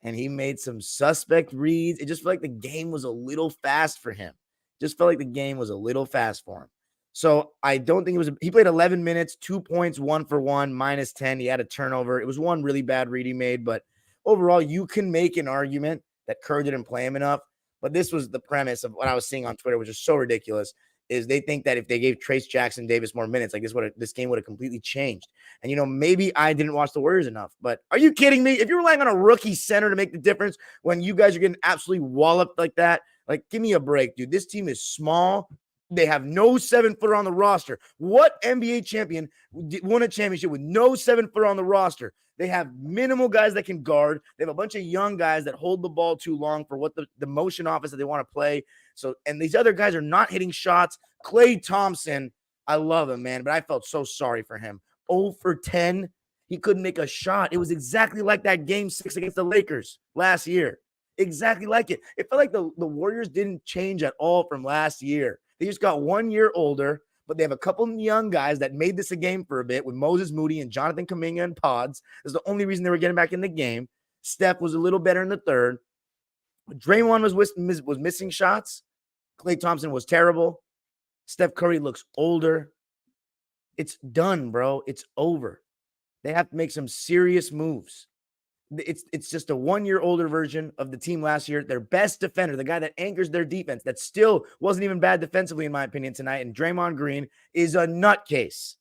And he made some suspect reads. It just felt like the game was a little fast for him. Just felt like the game was a little fast for him. So I don't think he played 11 minutes, 2 points, 1 for 1, -10. He had a turnover. It was one really bad read he made. But overall, you can make an argument that Curry didn't play him enough. But this was the premise of what I was seeing on Twitter, which is so ridiculous, is they think that if they gave Trace Jackson Davis more minutes, like this game would have completely changed. And, maybe I didn't watch the Warriors enough, but are you kidding me? If you're relying on a rookie center to make the difference when you guys are getting absolutely walloped like that, like, give me a break, dude. This team is small. They have no 7-footer on the roster. What NBA champion won a championship with no 7-footer on the roster? They have minimal guys that can guard. They have a bunch of young guys that hold the ball too long for what the motion offense that they want to play. So, and these other guys are not hitting shots. Klay Thompson, I love him, man, but I felt so sorry for him. 0 for 10. He couldn't make a shot. It was exactly like that game 6 against the Lakers last year. Exactly like it. It felt like the Warriors didn't change at all from last year. They just got 1 year older, but they have a couple of young guys that made this a game for a bit with Moses Moody and Jonathan Kuminga and Pods. That's the only reason they were getting back in the game. Steph was a little better in the third. Draymond was missing shots. Klay Thompson was terrible. Steph Curry looks older. It's done, bro. It's over. They have to make some serious moves. It's just a 1 year older version of the team last year. Their best defender, the guy that anchors their defense, that still wasn't even bad defensively, in my opinion, tonight, and Draymond Green is a nutcase.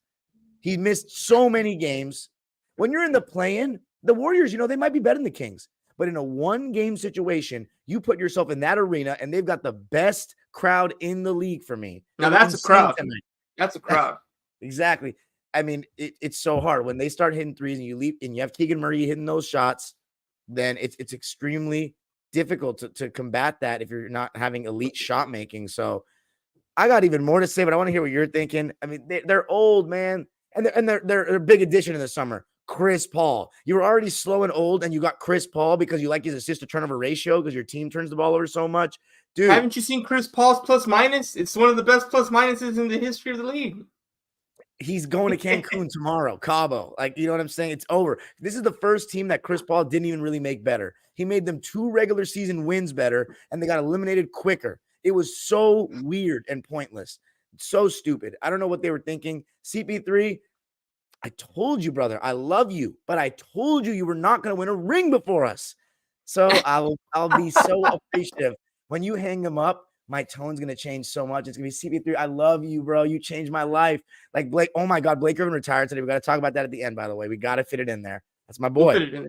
He missed so many games. When you're in the play-in, the Warriors, they might be better than the Kings. But in a one-game situation, you put yourself in that arena, and they've got the best crowd in the league for me. Now that's a crowd. That's a crowd. Exactly. I mean, it's so hard when they start hitting threes and you leap and you have Keegan Murray hitting those shots. Then it's extremely difficult to combat that if you're not having elite shot making. So I got even more to say, but I want to hear what you're thinking. I mean, they're old, man, and they're a big addition in the summer. Chris Paul. You were already slow and old, and you got Chris Paul because you like his assist to turnover ratio because your team turns the ball over so much. Dude, haven't you seen Chris Paul's plus minus? It's one of the best plus minuses in the history of the league. He's going to Cancun tomorrow, Cabo. Like, you know what I'm saying? It's over. This is the first team that Chris Paul didn't even really make better. He made them 2 regular season wins better, and they got eliminated quicker. It was so weird and pointless. So stupid. I don't know what they were thinking. CP3, I told you, brother, I love you, but I told you were not going to win a ring before us. So I'll be so appreciative. When you hang him up, my tone's going to change so much. It's going to be CP3. I love you, bro. You changed my life. Like Blake. Oh my God. Blake Griffin retired today. We got to talk about that at the end, by the way. We got to fit it in there. That's my boy. We'll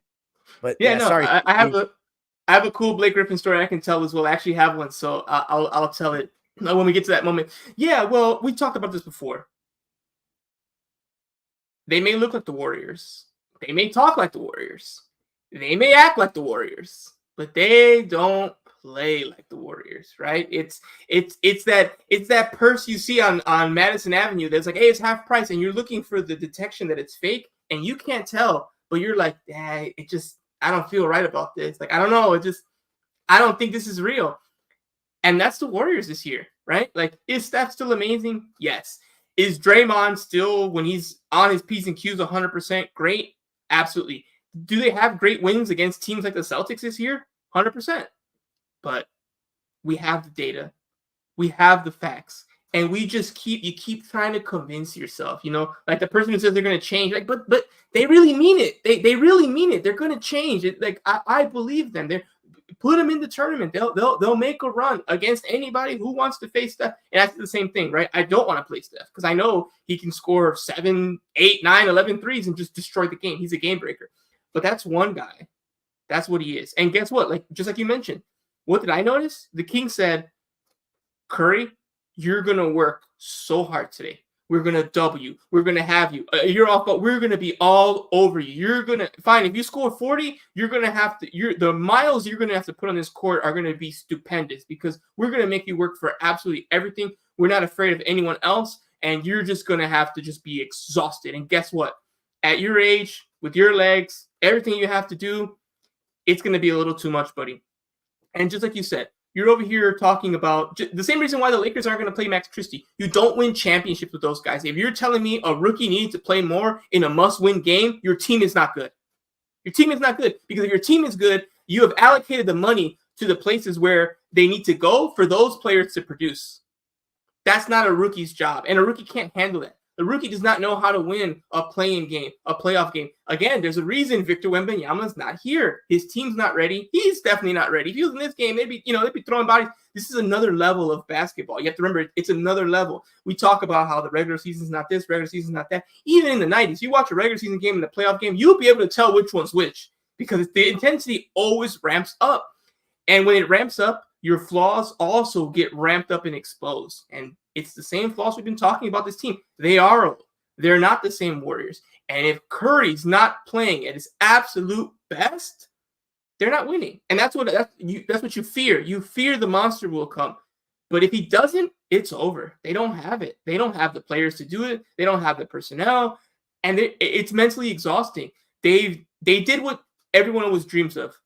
but yeah, no, sorry. I have a cool Blake Griffin story I can tell as well. I actually have one. So I'll tell it when we get to that moment. Yeah. Well, we talked about this before. They may look like the Warriors. They may talk like the Warriors. They may act like the Warriors, but they don't play like the Warriors, right? It's that purse you see on Madison Avenue that's like, hey, it's half price, and you're looking for the detection that it's fake, and you can't tell, but you're like, I don't feel right about this. Like, I don't know, I don't think this is real. And that's the Warriors this year, right? Like, is Steph still amazing? Yes. Is Draymond still, when he's on his P's and Q's, 100% great? Absolutely. Do they have great wins against teams like the Celtics this year? 100%. But we have the data, we have the facts, and we just keep trying to convince yourself, like the person who says they're going to change, like, but they really mean it. They really mean it. They're going to change it. Like, I believe them. Put them in the tournament. They'll make a run against anybody who wants to face Steph. And that's the same thing, right? I don't want to play Steph because I know he can score 7, 8, 9, 11 threes and just destroy the game. He's a game breaker. But that's one guy. That's what he is. And guess what? Like, just like you mentioned, what did I notice? The King said, Curry, you're going to work so hard today. We're going to double you. We're going to have you. You're off, but we're going to be all over you. You're going to fine. If you score 40, you're going to have to, the miles you're going to have to put on this court are going to be stupendous because we're going to make you work for absolutely everything. We're not afraid of anyone else. and you're just going to have to just be exhausted. And guess what? At your age, with your legs, everything you have to do, it's going to be a little too much, buddy. And just like you said, you're over here talking about the same reason why the Lakers aren't going to play Max Christie. You don't win championships with those guys. If you're telling me a rookie needs to play more in a must-win game, your team is not good. Your team is not good, because if your team is good, you have allocated the money to the places where they need to go for those players to produce. That's not a rookie's job, and a rookie can't handle that. The rookie does not know how to win a play-in game, a playoff game. Again, there's a reason Victor Wembanyama's not here. His team's not ready. He's definitely not ready. If he was in this game, they'd be throwing bodies. This is another level of basketball. You have to remember, it's another level. We talk about how the regular season's not this, regular season's not that. Even in the 90s, you watch a regular season game and a playoff game, you'll be able to tell which one's which, because the intensity always ramps up. And when it ramps up, your flaws also get ramped up and exposed. And it's the same flaws we've been talking about this team. They are old. They're not the same Warriors. And if Curry's not playing at his absolute best, they're not winning. And that's what you fear. You fear the monster will come. But if he doesn't, it's over. They don't have it. They don't have the players to do it. They don't have the personnel. And it's mentally exhausting. They did what everyone always dreams of.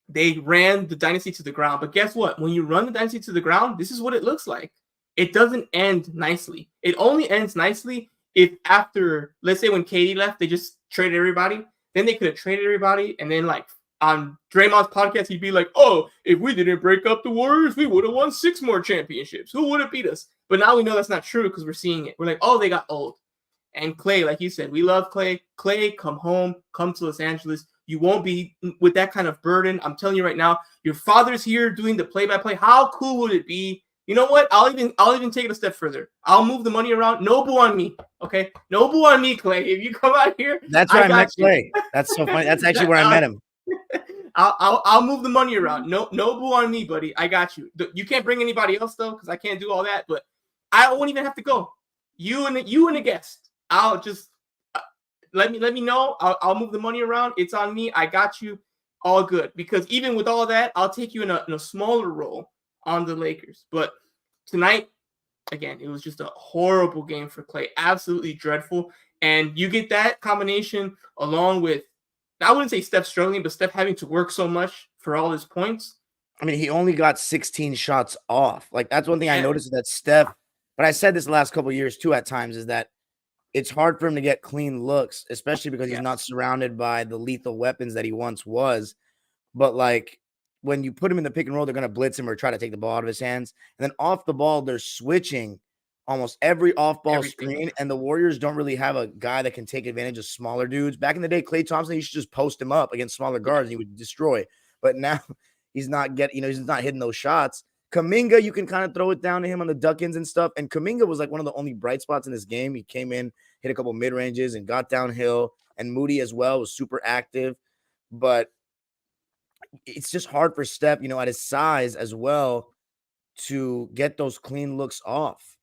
They ran the dynasty to the ground. But guess what? When you run the dynasty to the ground, this is what it looks like. It doesn't end nicely. It only ends nicely if after, let's say when KD left, they just traded everybody. Then they could have traded everybody. And then like on Draymond's podcast, he'd be like, oh, if we didn't break up the Warriors, we would have won 6 more championships. Who would have beat us? But now we know that's not true, because we're seeing it. We're like, oh, they got old. And Clay, like you said, we love Clay. Clay, come home, come to Los Angeles. You won't be with that kind of burden. I'm telling you right now, your father's here doing the play-by-play. How cool would it be? You know what? I'll even take it a step further. I'll move the money around. No boo on me, okay? No boo on me, Clay. If you come out here, that's where I met Clay. That's so funny. That's actually where I met him. I'll move the money around. No boo on me, buddy. I got you. You can't bring anybody else though, because I can't do all that. But I won't even have to go. You and the guest. I'll just let me know. I'll move the money around. It's on me. I got you. All good. Because even with all that, I'll take you in a smaller role on the Lakers. But tonight, again, it was just a horrible game for Clay. Absolutely dreadful. And you get that combination along with, I wouldn't say Steph struggling, but Steph having to work so much for all his points. I mean, he only got 16 shots off. Like, that's one thing I noticed, is that Steph, but I said this the last couple of years too at times, is that it's hard for him to get clean looks, especially because he's not surrounded by the lethal weapons that he once was. But like, when you put him in the pick and roll, they're going to blitz him or try to take the ball out of his hands. And then off the ball, they're switching almost every off-ball screen, and the Warriors don't really have a guy that can take advantage of smaller dudes. Back in the day, Klay Thompson, you should just post him up against smaller guards and he would destroy. But now he's not he's not hitting those shots. Kuminga, you can kind of throw it down to him on the duck-ins and stuff. And Kuminga was like one of the only bright spots in this game. He came in, hit a couple mid-ranges and got downhill. And Moody as well was super active. But it's just hard for Steph, at his size as well, to get those clean looks off,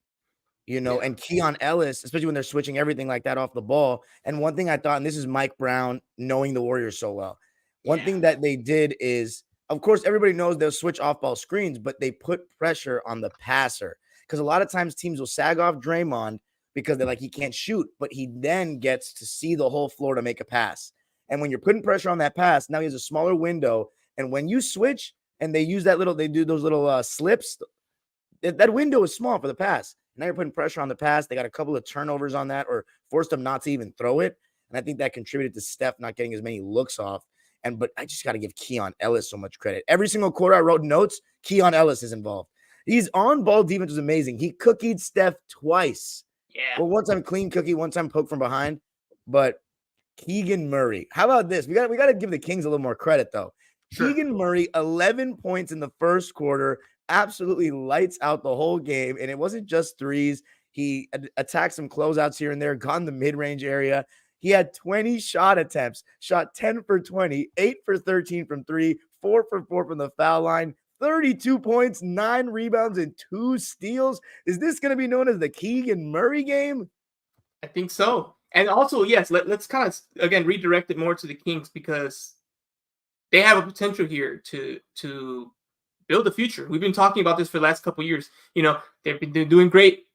and Keon Ellis, especially when they're switching everything like that off the ball. And one thing I thought, and this is Mike Brown knowing the Warriors so well, one thing that they did is, of course, everybody knows they'll switch off ball screens, but they put pressure on the passer, because a lot of times teams will sag off Draymond because they're like, he can't shoot, but he then gets to see the whole floor to make a pass. And when you're putting pressure on that pass, now he has a smaller window. And when you switch and they do those little slips, that window is small for the pass. Now you're putting pressure on the pass. They got a couple of turnovers on that, or forced them not to even throw it. And I think that contributed to Steph not getting as many looks off. But I just got to give Keon Ellis so much credit. Every single quarter I wrote notes, Keon Ellis is involved. His on-ball defense was amazing. He cookied Steph twice. Yeah. Well, one time clean cookie, one time poke from behind. But Keegan Murray, how about this? We got to give the Kings a little more credit, though. Sure. Keegan Murray, 11 points in the first quarter, absolutely lights out the whole game. And it wasn't just threes. He attacked some closeouts here and there, got in the mid-range area. He had 20 shot attempts, shot 10 for 20, 8 for 13 from 3, 4 for 4 from the foul line, 32 points, 9 rebounds, and 2 steals. Is this going to be known as the Keegan Murray game? I think so. And also, yes, let's kind of, again, redirect it more to the Kings, because they have a potential here to build a future. We've been talking about this for the last couple of years. They've been doing great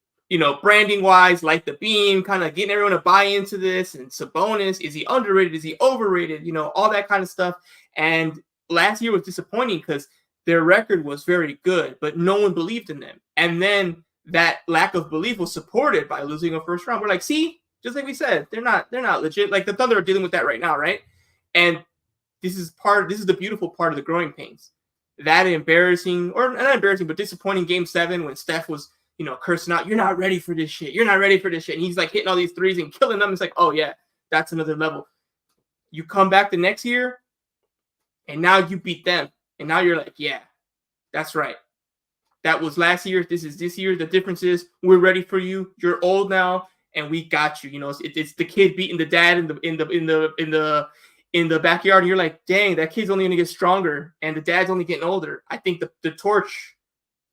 branding wise, like the beam, kind of getting everyone to buy into this. And Sabonis, is he underrated? Is he overrated? All that kind of stuff. And last year was disappointing because their record was very good, but no one believed in them. And then that lack of belief was supported by losing a first round. We're like, see, just like we said, they're not legit. Like the Thunder are dealing with that right now, right? And this is the beautiful part of the growing pains. That embarrassing, or not embarrassing, but disappointing Game 7 when Steph was, cursing out, "You're not ready for this shit. You're not ready for this shit." And he's like hitting all these threes and killing them. It's like, oh yeah, that's another level. You come back the next year, and now you beat them, and now you're like, yeah, that's right. That was last year. This is this year. The difference is we're ready for you. You're old now, and we got you. It's the kid beating the dad in the backyard, and you're like, dang, that kid's only gonna get stronger, and the dad's only getting older. I think the torch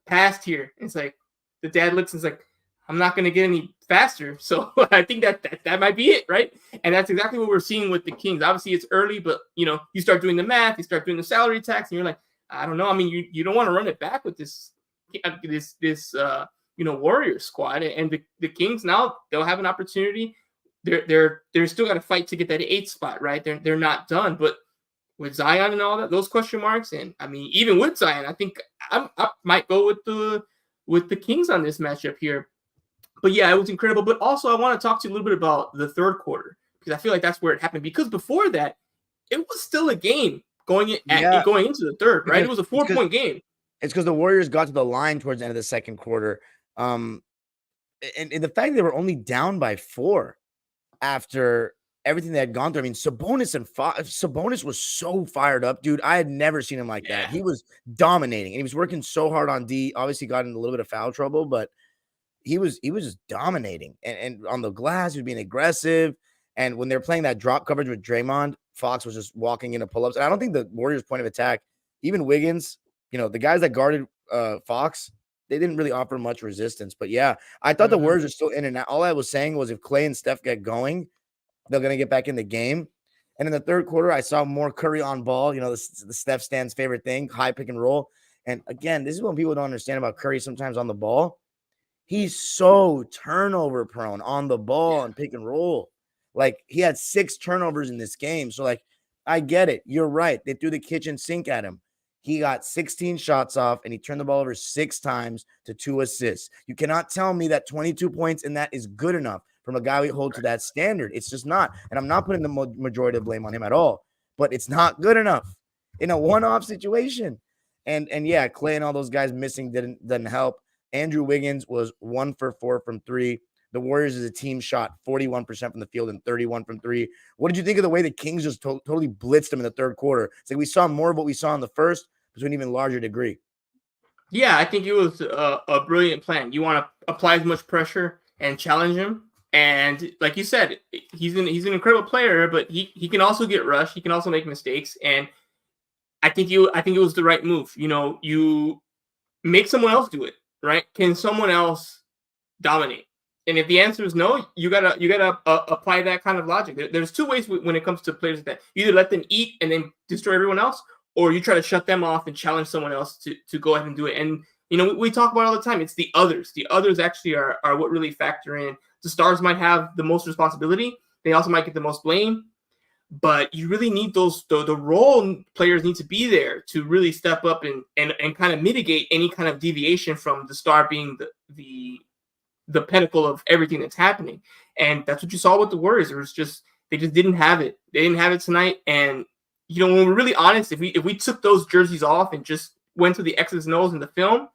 passed here. It's like the dad looks and is like, I'm not gonna get any faster. So I think that might be it, right? And that's exactly what we're seeing with the Kings. Obviously, it's early, but you start doing the math, you start doing the salary tax, and you're like, I don't know. I mean, you don't want to run it back with this Warriors squad, and the Kings now they'll have an opportunity. They're still got to fight to get that 8th spot, right? They're not done, but with Zion and all that, those question marks, and I mean, even with Zion, I think I might go with the Kings on this matchup here. But yeah, it was incredible. But also, I want to talk to you a little bit about the third quarter because I feel like that's where it happened. Because before that, it was still a game going into the third, right? It was a 4-point game. It's because the Warriors got to the line towards the end of the second quarter, and the fact they were only down by 4 after everything they had gone through. I mean, Sabonis was so fired up, dude. I had never seen him like that. He was dominating, and he was working so hard on D. Obviously, got in a little bit of foul trouble, but he was just dominating. And on the glass, he was being aggressive. And when they're playing that drop coverage with Draymond, Fox was just walking into pull-ups. And I don't think the Warriors' point of attack, even Wiggins, the guys that guarded Fox, they didn't really offer much resistance. But yeah, I thought the Warriors are still in and out. All I was saying was if Clay and Steph get going, they're going to get back in the game. And in the third quarter, I saw more Curry on ball. The Steph Stan's favorite thing, high pick and roll. And again, this is what people don't understand about Curry sometimes on the ball. He's so turnover prone on the ball and pick and roll. Like, he had 6 turnovers in this game. So, like, I get it. You're right. They threw the kitchen sink at him. He got 16 shots off, and he turned the ball over 6 times to 2 assists. You cannot tell me that 22 points and that is good enough from a guy we hold to that standard. It's just not. And I'm not putting the majority of blame on him at all. But it's not good enough in a one-off situation. And yeah, Clay and all those guys missing didn't help. Andrew Wiggins was 1 for 4 from 3. The Warriors as a team shot 41% from the field and 31 from 3. What did you think of the way the Kings just totally blitzed them in the third quarter? It's like we saw more of what we saw in the first, but to an even larger degree. Yeah, I think it was a brilliant plan. You want to apply as much pressure and challenge him. And like you said, he's an incredible player, but he can also get rushed. He can also make mistakes. And I think it was the right move. You make someone else do it, right? Can someone else dominate? And if the answer is no, you gotta apply that kind of logic. There's 2 ways when it comes to players like that. You either let them eat and then destroy everyone else, or you try to shut them off and challenge someone else to go ahead and do it. And we talk about it all the time. It's the others. The others actually are what really factor in. The stars might have the most responsibility. They also might get the most blame. But you really need the role players need to be there to really step up and kind of mitigate any kind of deviation from the star being the pinnacle of everything that's happening. And that's what you saw with the Warriors. They just didn't have it. They didn't have it tonight. And when we're really honest, if we took those jerseys off and just went to the X's and O's in the film,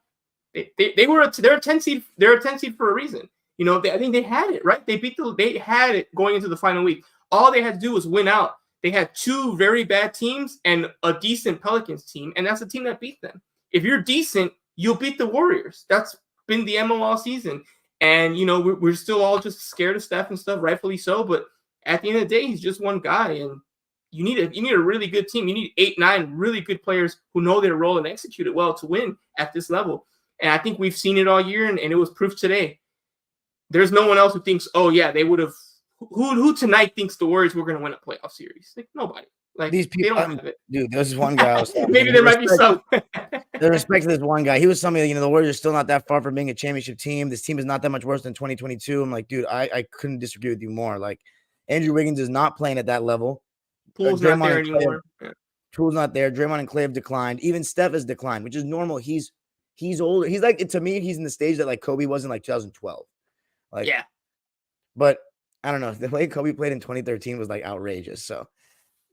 they're a 10 seed. They're a 10 seed for a reason. I think they had it, right? They had it going into the final week. All they had to do was win out. They had 2 very bad teams and a decent Pelicans team, and that's the team that beat them. If you're decent, you'll beat the Warriors. That's been the MO all season. And, we're still all just scared of Steph and stuff, rightfully so. But at the end of the day, he's just one guy. And you need a really good team. You need 8, 9 really good players who know their role and execute it well to win at this level. And I think we've seen it all year, and it was proof today. There's no one else who thinks, oh, yeah, they would have. Who tonight thinks the Warriors were going to win a playoff series? Like, nobody. Like, these people, they don't have it. Dude, there's one guy. Maybe there might be some. the respect to this one guy. He was somebody, the Warriors are still not that far from being a championship team. This team is not that much worse than 2022. I'm like, dude, I couldn't disagree with you more. Like, Andrew Wiggins is not playing at that level. Pool's not there and Clay anymore. Pool's not there. Draymond and Clay have declined. Even Steph has declined, which is normal. He's older. He's like, to me, he's in the stage that like Kobe was in like 2012. Like, Yeah. But I don't know. The way Kobe played in 2013 was like outrageous. So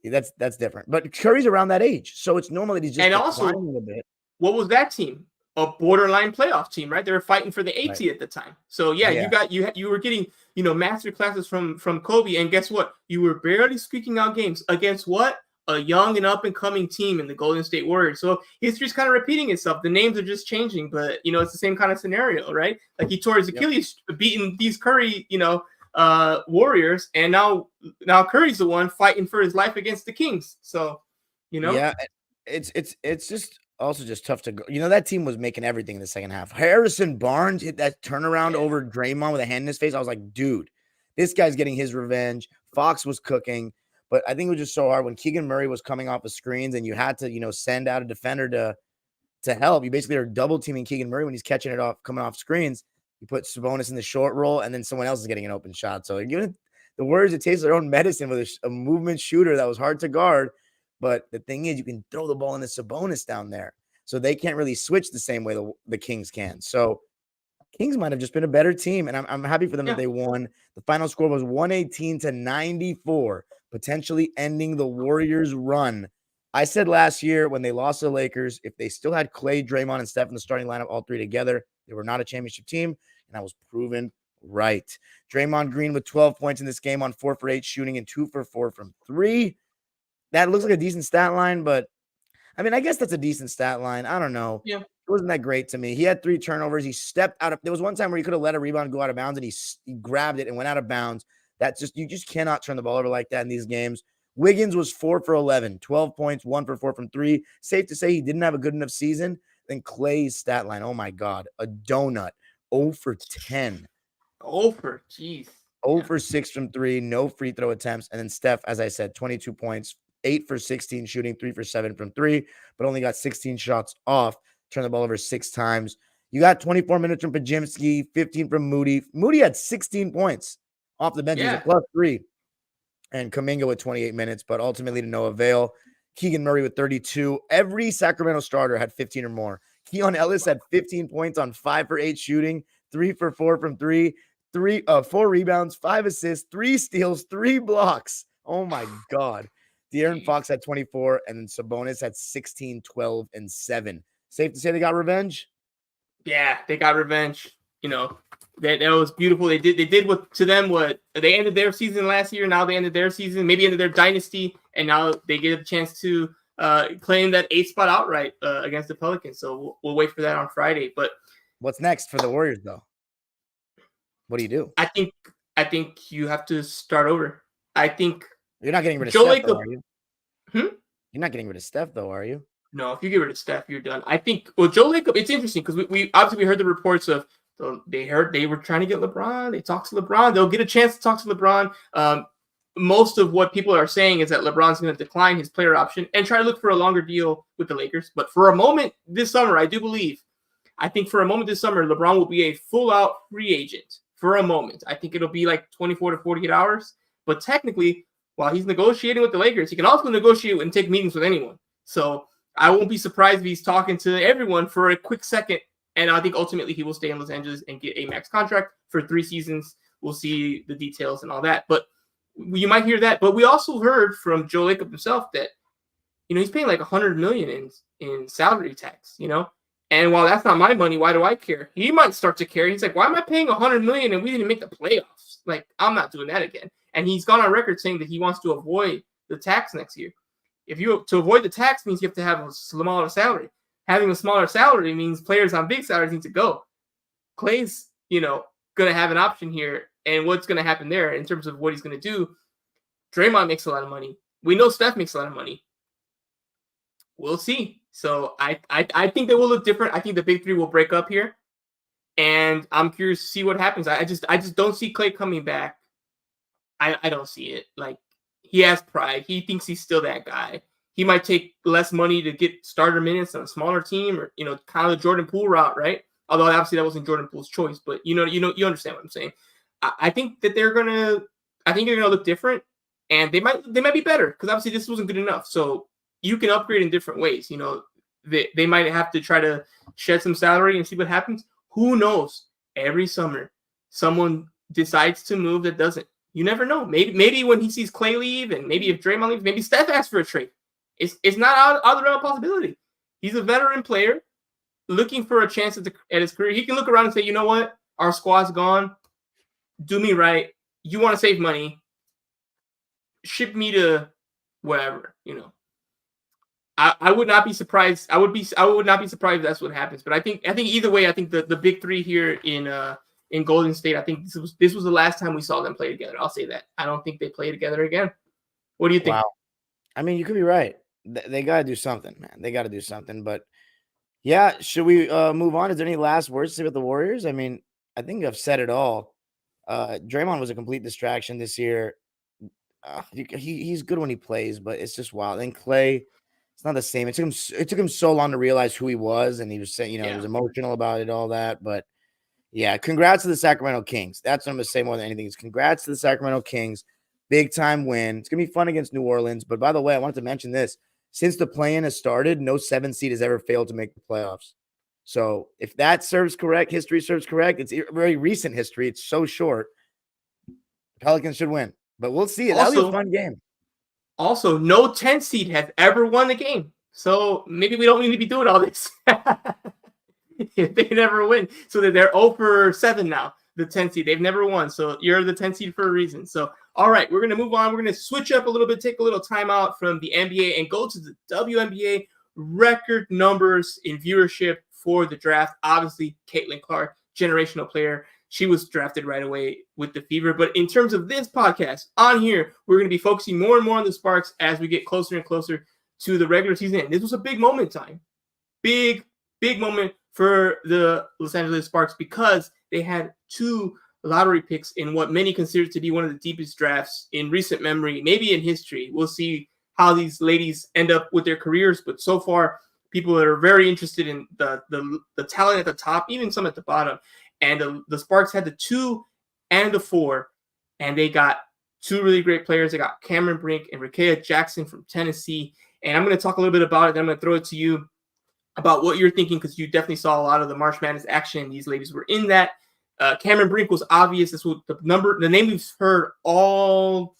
that's different. But Curry's around that age, so it's normal that he's just declining a bit. What was that team? A borderline playoff team, right? They were fighting for the 8 at the time. So you were getting master classes from Kobe, and guess what? You were barely squeaking out games against what? A young and up and coming team in the Golden State Warriors. So history's kind of repeating itself. The names are just changing, but it's the same kind of scenario, right? Like he tore his Achilles beating these Curry, Warriors, and now Curry's the one fighting for his life against the Kings. So, yeah, it's just also just tough to go. That team was making everything in the second half. Harrison Barnes hit that turnaround over Draymond with a hand in his face. I was like, dude, this guy's getting his revenge. Fox was cooking, but I think it was just so hard when Keegan Murray was coming off of screens and you had to, send out a defender to help. You basically are double teaming Keegan Murray when he's catching it off, coming off screens. You put Sabonis in the short roll, and then someone else is getting an open shot. So giving the Warriors a taste of their own medicine with a movement shooter that was hard to guard. But the thing is, you can throw the ball into Sabonis down there. So they can't really switch the same way the Kings can. So Kings might have just been a better team, and I'm happy for them that they won. The final score was 118-94, potentially ending the Warriors' run. I said last year when they lost to the Lakers, if they still had Clay, Draymond, and Steph in the starting lineup, all three together, they were not a championship team, and I was proven right. Draymond Green with 12 points in this game on 4 for 8 shooting and 2 for 4 from 3. That looks like a decent stat line, but I mean, I guess that's a decent stat line. I don't know. Yeah. It wasn't that great to me. He had 3 turnovers. He stepped out of – there was one time where he could have let a rebound go out of bounds, and he grabbed it and went out of bounds. You just cannot turn the ball over like that in these games. Wiggins was 4 for 11, 12 points, 1 for 4 from 3. Safe to say he didn't have a good enough season. Then Clay's stat line, oh my God, a donut, 0 for 10. 0 for, jeez. 0 for 6 from 3, no free throw attempts. And then Steph, as I said, 22 points, 8 for 16 shooting, 3 for 7 from 3, but only got 16 shots off, turned the ball over 6 times. You got 24 minutes from Podziemski, 15 from Moody. Moody had 16 points off the bench. He's a +3. And Kuminga with 28 minutes, but ultimately to no avail. Keegan Murray with 32. Every Sacramento starter had 15 or more. Keon Ellis had 15 points on 5 for 8 shooting, 3 for 4 from 3, 4 rebounds, 5 assists, 3 steals, 3 blocks. Oh my God. De'Aaron Fox had 24, and then Sabonis had 16, 12, and 7. Safe to say they got revenge? Yeah, they got revenge. That was beautiful. They did what they ended their season last year. Now they ended their season, maybe ended their dynasty, and now they get a chance to claim that 8th spot outright against the Pelicans. So we'll wait for that on Friday. But what's next for the Warriors, though? What do you do? I think you have to start over. I think you're not getting rid of Steph, though, are you? You're not getting rid of Steph, though, are you? No, if you get rid of Steph, you're done. I think. Well, Joe Lacob. It's interesting because we obviously heard the reports of. They were trying to get LeBron. They talked to LeBron. They'll get a chance to talk to LeBron. Most of what people are saying is that LeBron's going to decline his player option and try to look for a longer deal with the Lakers. But for a moment this summer, I think for a moment this summer, LeBron will be a full-out free agent for a moment. I think it'll be like 24 to 48 hours. But technically, while he's negotiating with the Lakers, he can also negotiate and take meetings with anyone. So I won't be surprised if he's talking to everyone for a quick second. And I think ultimately he will stay in Los Angeles and get a max contract for 3 seasons. We'll see the details and all that. But you might hear that. But we also heard from Joe Lacob himself that, he's paying like $100 million in salary tax, And while that's not my money, why do I care? He might start to care. He's like, why am I paying $100 million and we didn't make the playoffs? Like, I'm not doing that again. And he's gone on record saying that he wants to avoid the tax next year. To avoid the tax means you have to have a smaller salary. Having a smaller salary means players on big salaries need to go. Clay's, going to have an option here. And what's going to happen there in terms of what he's going to do? Draymond makes a lot of money. We know Steph makes a lot of money. We'll see. So I think they will look different. I think the big three will break up here. And I'm curious to see what happens. I just don't see Clay coming back. I don't see it. Like, he has pride. He thinks he's still that guy. he might take less money to get starter minutes on a smaller team, or kind of the Jordan Poole route, right? Although obviously that wasn't Jordan Poole's choice, but you understand what I'm saying. I think that they're gonna look different, and they might be better because obviously this wasn't good enough. So you can upgrade in different ways. They might have to try to shed some salary and see what happens. Who knows? Every summer, someone decides to move that doesn't. You never know. Maybe when he sees Clay leave, and maybe if Draymond leaves, maybe Steph asks for a trade. It's not out of the realm of possibility. He's a veteran player looking for a chance at his career. He can look around and say, you know what? Our squad's gone. Do me right. You want to save money. Ship me to wherever, I would not be surprised. I would not be surprised if that's what happens. But I think either way, I think the big three here in Golden State, I think this was the last time we saw them play together. I'll say that. I don't think they play together again. What do you think? Wow. I mean, you could be right. They got to do something, man. They got to do something. But yeah, should we move on? Is there any last words to say about the Warriors? I mean, I think I've said it all. Draymond was a complete distraction this year. He's good when he plays, but it's just wild. And Clay, it's not the same. It took him so long to realize who he was, and he was saying, he was emotional about it, all that. But yeah, congrats to the Sacramento Kings. That's what I'm gonna say more than anything. Is congrats to the Sacramento Kings. Big time win. It's gonna be fun against New Orleans. But by the way, I wanted to mention this. Since the play-in has started, no 7 seed has ever failed to make the playoffs. So if that serves correct, history serves correct. It's very recent history. It's so short. Pelicans should win, but we'll see. That'll be a fun game. Also, no 10 seed has ever won the game. So maybe we don't need to be doing all this. If they never win. So that they're 0 for 7 now, the 10 seed. They've never won. So you're the 10 seed for a reason. So, all right, we're going to move on. We're going to switch up a little bit, take a little time out from the NBA and go to the WNBA. Record numbers in viewership for the draft. Obviously, Caitlin Clark, generational player. She was drafted right away with the fever. But in terms of this podcast, on here, we're going to be focusing more and more on the Sparks as we get closer and closer to the regular season. And this was a big moment in time. Big moment for the Los Angeles Sparks because they had 2 lottery picks in what many consider to be one of the deepest drafts in recent memory, maybe in history. We'll see how these ladies end up with their careers. But so far, people that are very interested in the talent at the top, even some at the bottom. And the Sparks had the 2 and the 4, and they got 2 really great players. They got Cameron Brink and Rickea Jackson from Tennessee. And I'm going to talk a little bit about it. Then I'm going to throw it to you about what you're thinking, because you definitely saw a lot of the March Madness action. These ladies were in that. Cameron Brink was obvious. This was the name we've heard all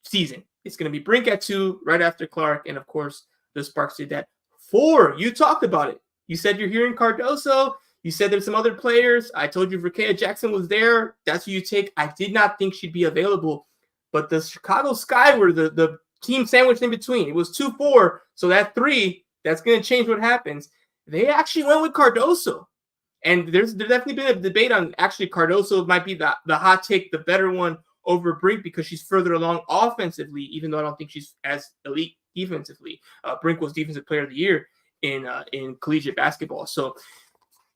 season. It's going to be Brink at 2, right after Clark. And of course, the Sparks did that. 4, you talked about it. You said you're hearing Cardoso. You said there's some other players. I told you Rickea Jackson was there. That's who you take. I did not think she'd be available. But the Chicago Sky were the team sandwiched in between. It was 2-4. So that 3, that's going to change what happens. They actually went with Cardoso. And there's definitely been a debate on actually Cardoso might be the hot take, the better one over Brink because she's further along offensively, even though I don't think she's as elite defensively. Brink was Defensive Player of the Year in collegiate basketball. So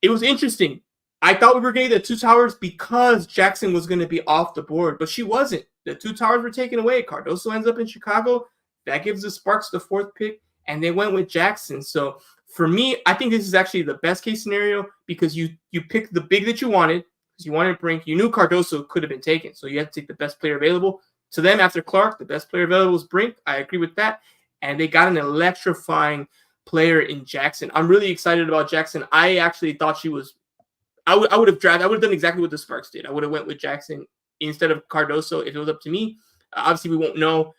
it was interesting. I thought we were getting the 2 towers because Jackson was going to be off the board, but she wasn't. The 2 towers were taken away. Cardoso ends up in Chicago. That gives the Sparks the 4th pick, and they went with Jackson. So for me, I think this is actually the best case scenario because you picked the big that you wanted because you wanted Brink. You knew Cardoso could have been taken, so you had to take the best player available. To them, after Clark, the best player available was Brink. I agree with that. And they got an electrifying player in Jackson. I'm really excited about Jackson. I actually thought she was I would have done exactly what the Sparks did. I would have went with Jackson instead of Cardoso if it was up to me. Obviously, we won't know.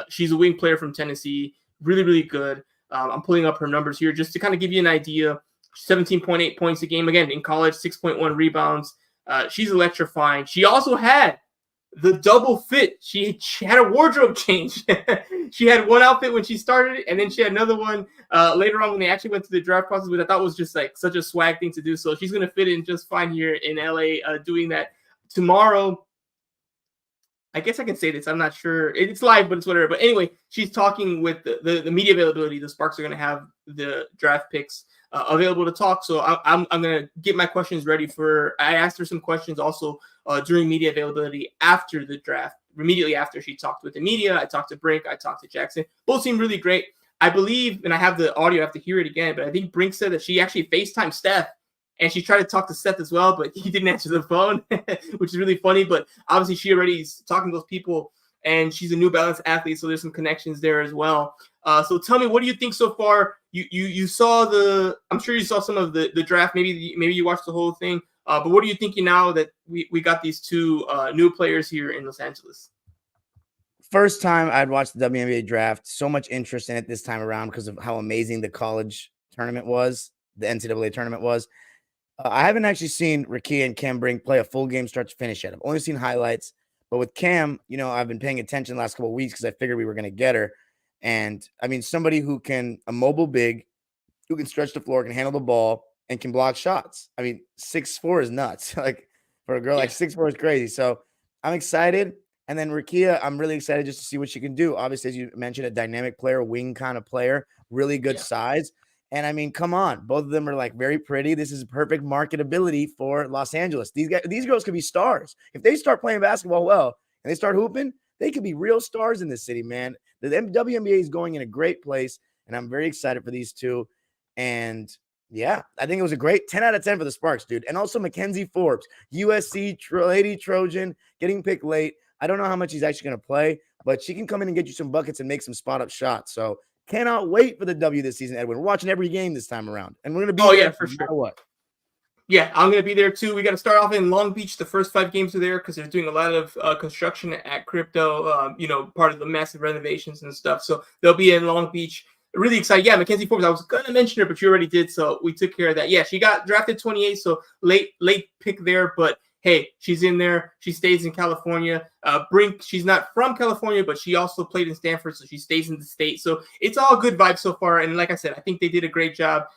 She's a wing player from Tennessee. Really, really good. I'm pulling up her numbers here just to kind of give you an idea. 17.8 points a game. Again, in college, 6.1 rebounds. She's electrifying. She also had the double fit. She had a wardrobe change. She had one outfit when she started, and then she had another one later on when they actually went to the draft process, which I thought was just like such a swag thing to do. So she's going to fit in just fine here in LA doing that. Tomorrow, I guess I can say this. I'm not sure. It's live, but it's whatever. But anyway, she's talking with the media availability. The Sparks are going to have the draft picks available to talk. So I'm going to get my questions ready for. I asked her some questions also during media availability after the draft. Immediately after she talked with the media, I talked to Brink. I talked to Jackson. Both seem really great. I believe, and I have the audio, I have to hear it again, but I think Brink said that she actually FaceTimed Steph and she tried to talk to Seth as well, but he didn't answer the phone, which is really funny. But obviously she already is talking to those people, and she's a New Balance athlete, so there's some connections there as well. So tell me, what do you think so far? You saw I'm sure you saw some of the draft. Maybe you watched the whole thing. But what are you thinking now that we got these two new players here in Los Angeles? First time I'd watched the WNBA draft. So much interest in it this time around because of how amazing the college tournament was, the NCAA tournament was. I haven't actually seen Rickea and Cam Brink play a full game start to finish yet. I've only seen highlights. But with Cam, I've been paying attention the last couple of weeks because I figured we were going to get her. And I mean, somebody who can, a mobile big, who can stretch the floor, can handle the ball, and can block shots. I mean, 6'4" is nuts. Like for a girl, like 6'4" is crazy. So I'm excited. And then Rickea, I'm really excited just to see what she can do. Obviously, as you mentioned, a dynamic player, wing kind of player, really good size. And I mean, come on, both of them are like very pretty. This is perfect marketability for Los Angeles. These girls could be stars. If they start playing basketball well and they start hooping, they could be real stars in this city, man. The WNBA is going in a great place, and I'm very excited for these two. And yeah, I think it was a great 10 out of 10 for the Sparks, dude. And also Mackenzie Forbes, USC Lady Trojan, getting picked late. I don't know how much he's actually going to play, but she can come in and get you some buckets and make some spot-up shots. So cannot wait for the W this season, Edwin. We're watching every game this time around, and we're going to be there for sure. What? Yeah, I'm going to be there too. We got to start off in Long Beach. The first 5 games are there because they're doing a lot of construction at Crypto, part of the massive renovations and stuff. So they'll be in Long Beach. Really excited. Yeah, Mackenzie Forbes, I was going to mention her, but you already did, so we took care of that. Yeah, she got drafted 28, so late pick there, but hey, she's in there. She stays in California. Brink, she's not from California, but she also played in Stanford, so she stays in the state. So it's all good vibes so far. And like I said, I think they did a great job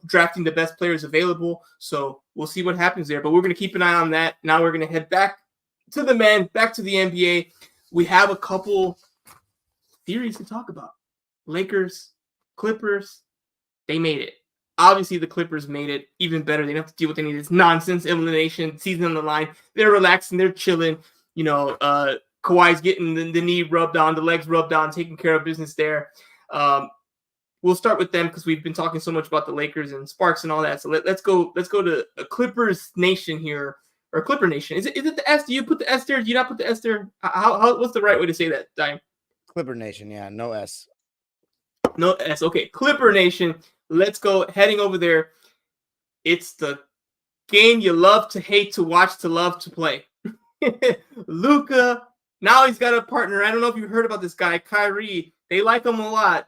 drafting the best players available. So we'll see what happens there. But we're going to keep an eye on that. Now we're going to head back to the men, back to the NBA. We have a couple theories to talk about. Lakers, Clippers, they made it. Obviously, the Clippers made it even better. They don't have to deal with any of this nonsense, elimination, season on the line. They're relaxing. They're chilling. Kawhi's getting the knee rubbed on, the legs rubbed on, taking care of business there. We'll start with them because we've been talking so much about the Lakers and Sparks and all that. So let's go to a Clippers Nation here, or Clipper Nation. Is it the S? Do you put the S there? Do you not put the S there? What's the right way to say that, Dime? Clipper Nation, yeah, no S. No S. Okay, Clipper Nation. Let's go heading over there. It's the game you love to hate to watch to love to play. Luka, now he's got a partner. I don't know if you heard about this guy, Kyrie. They like him a lot.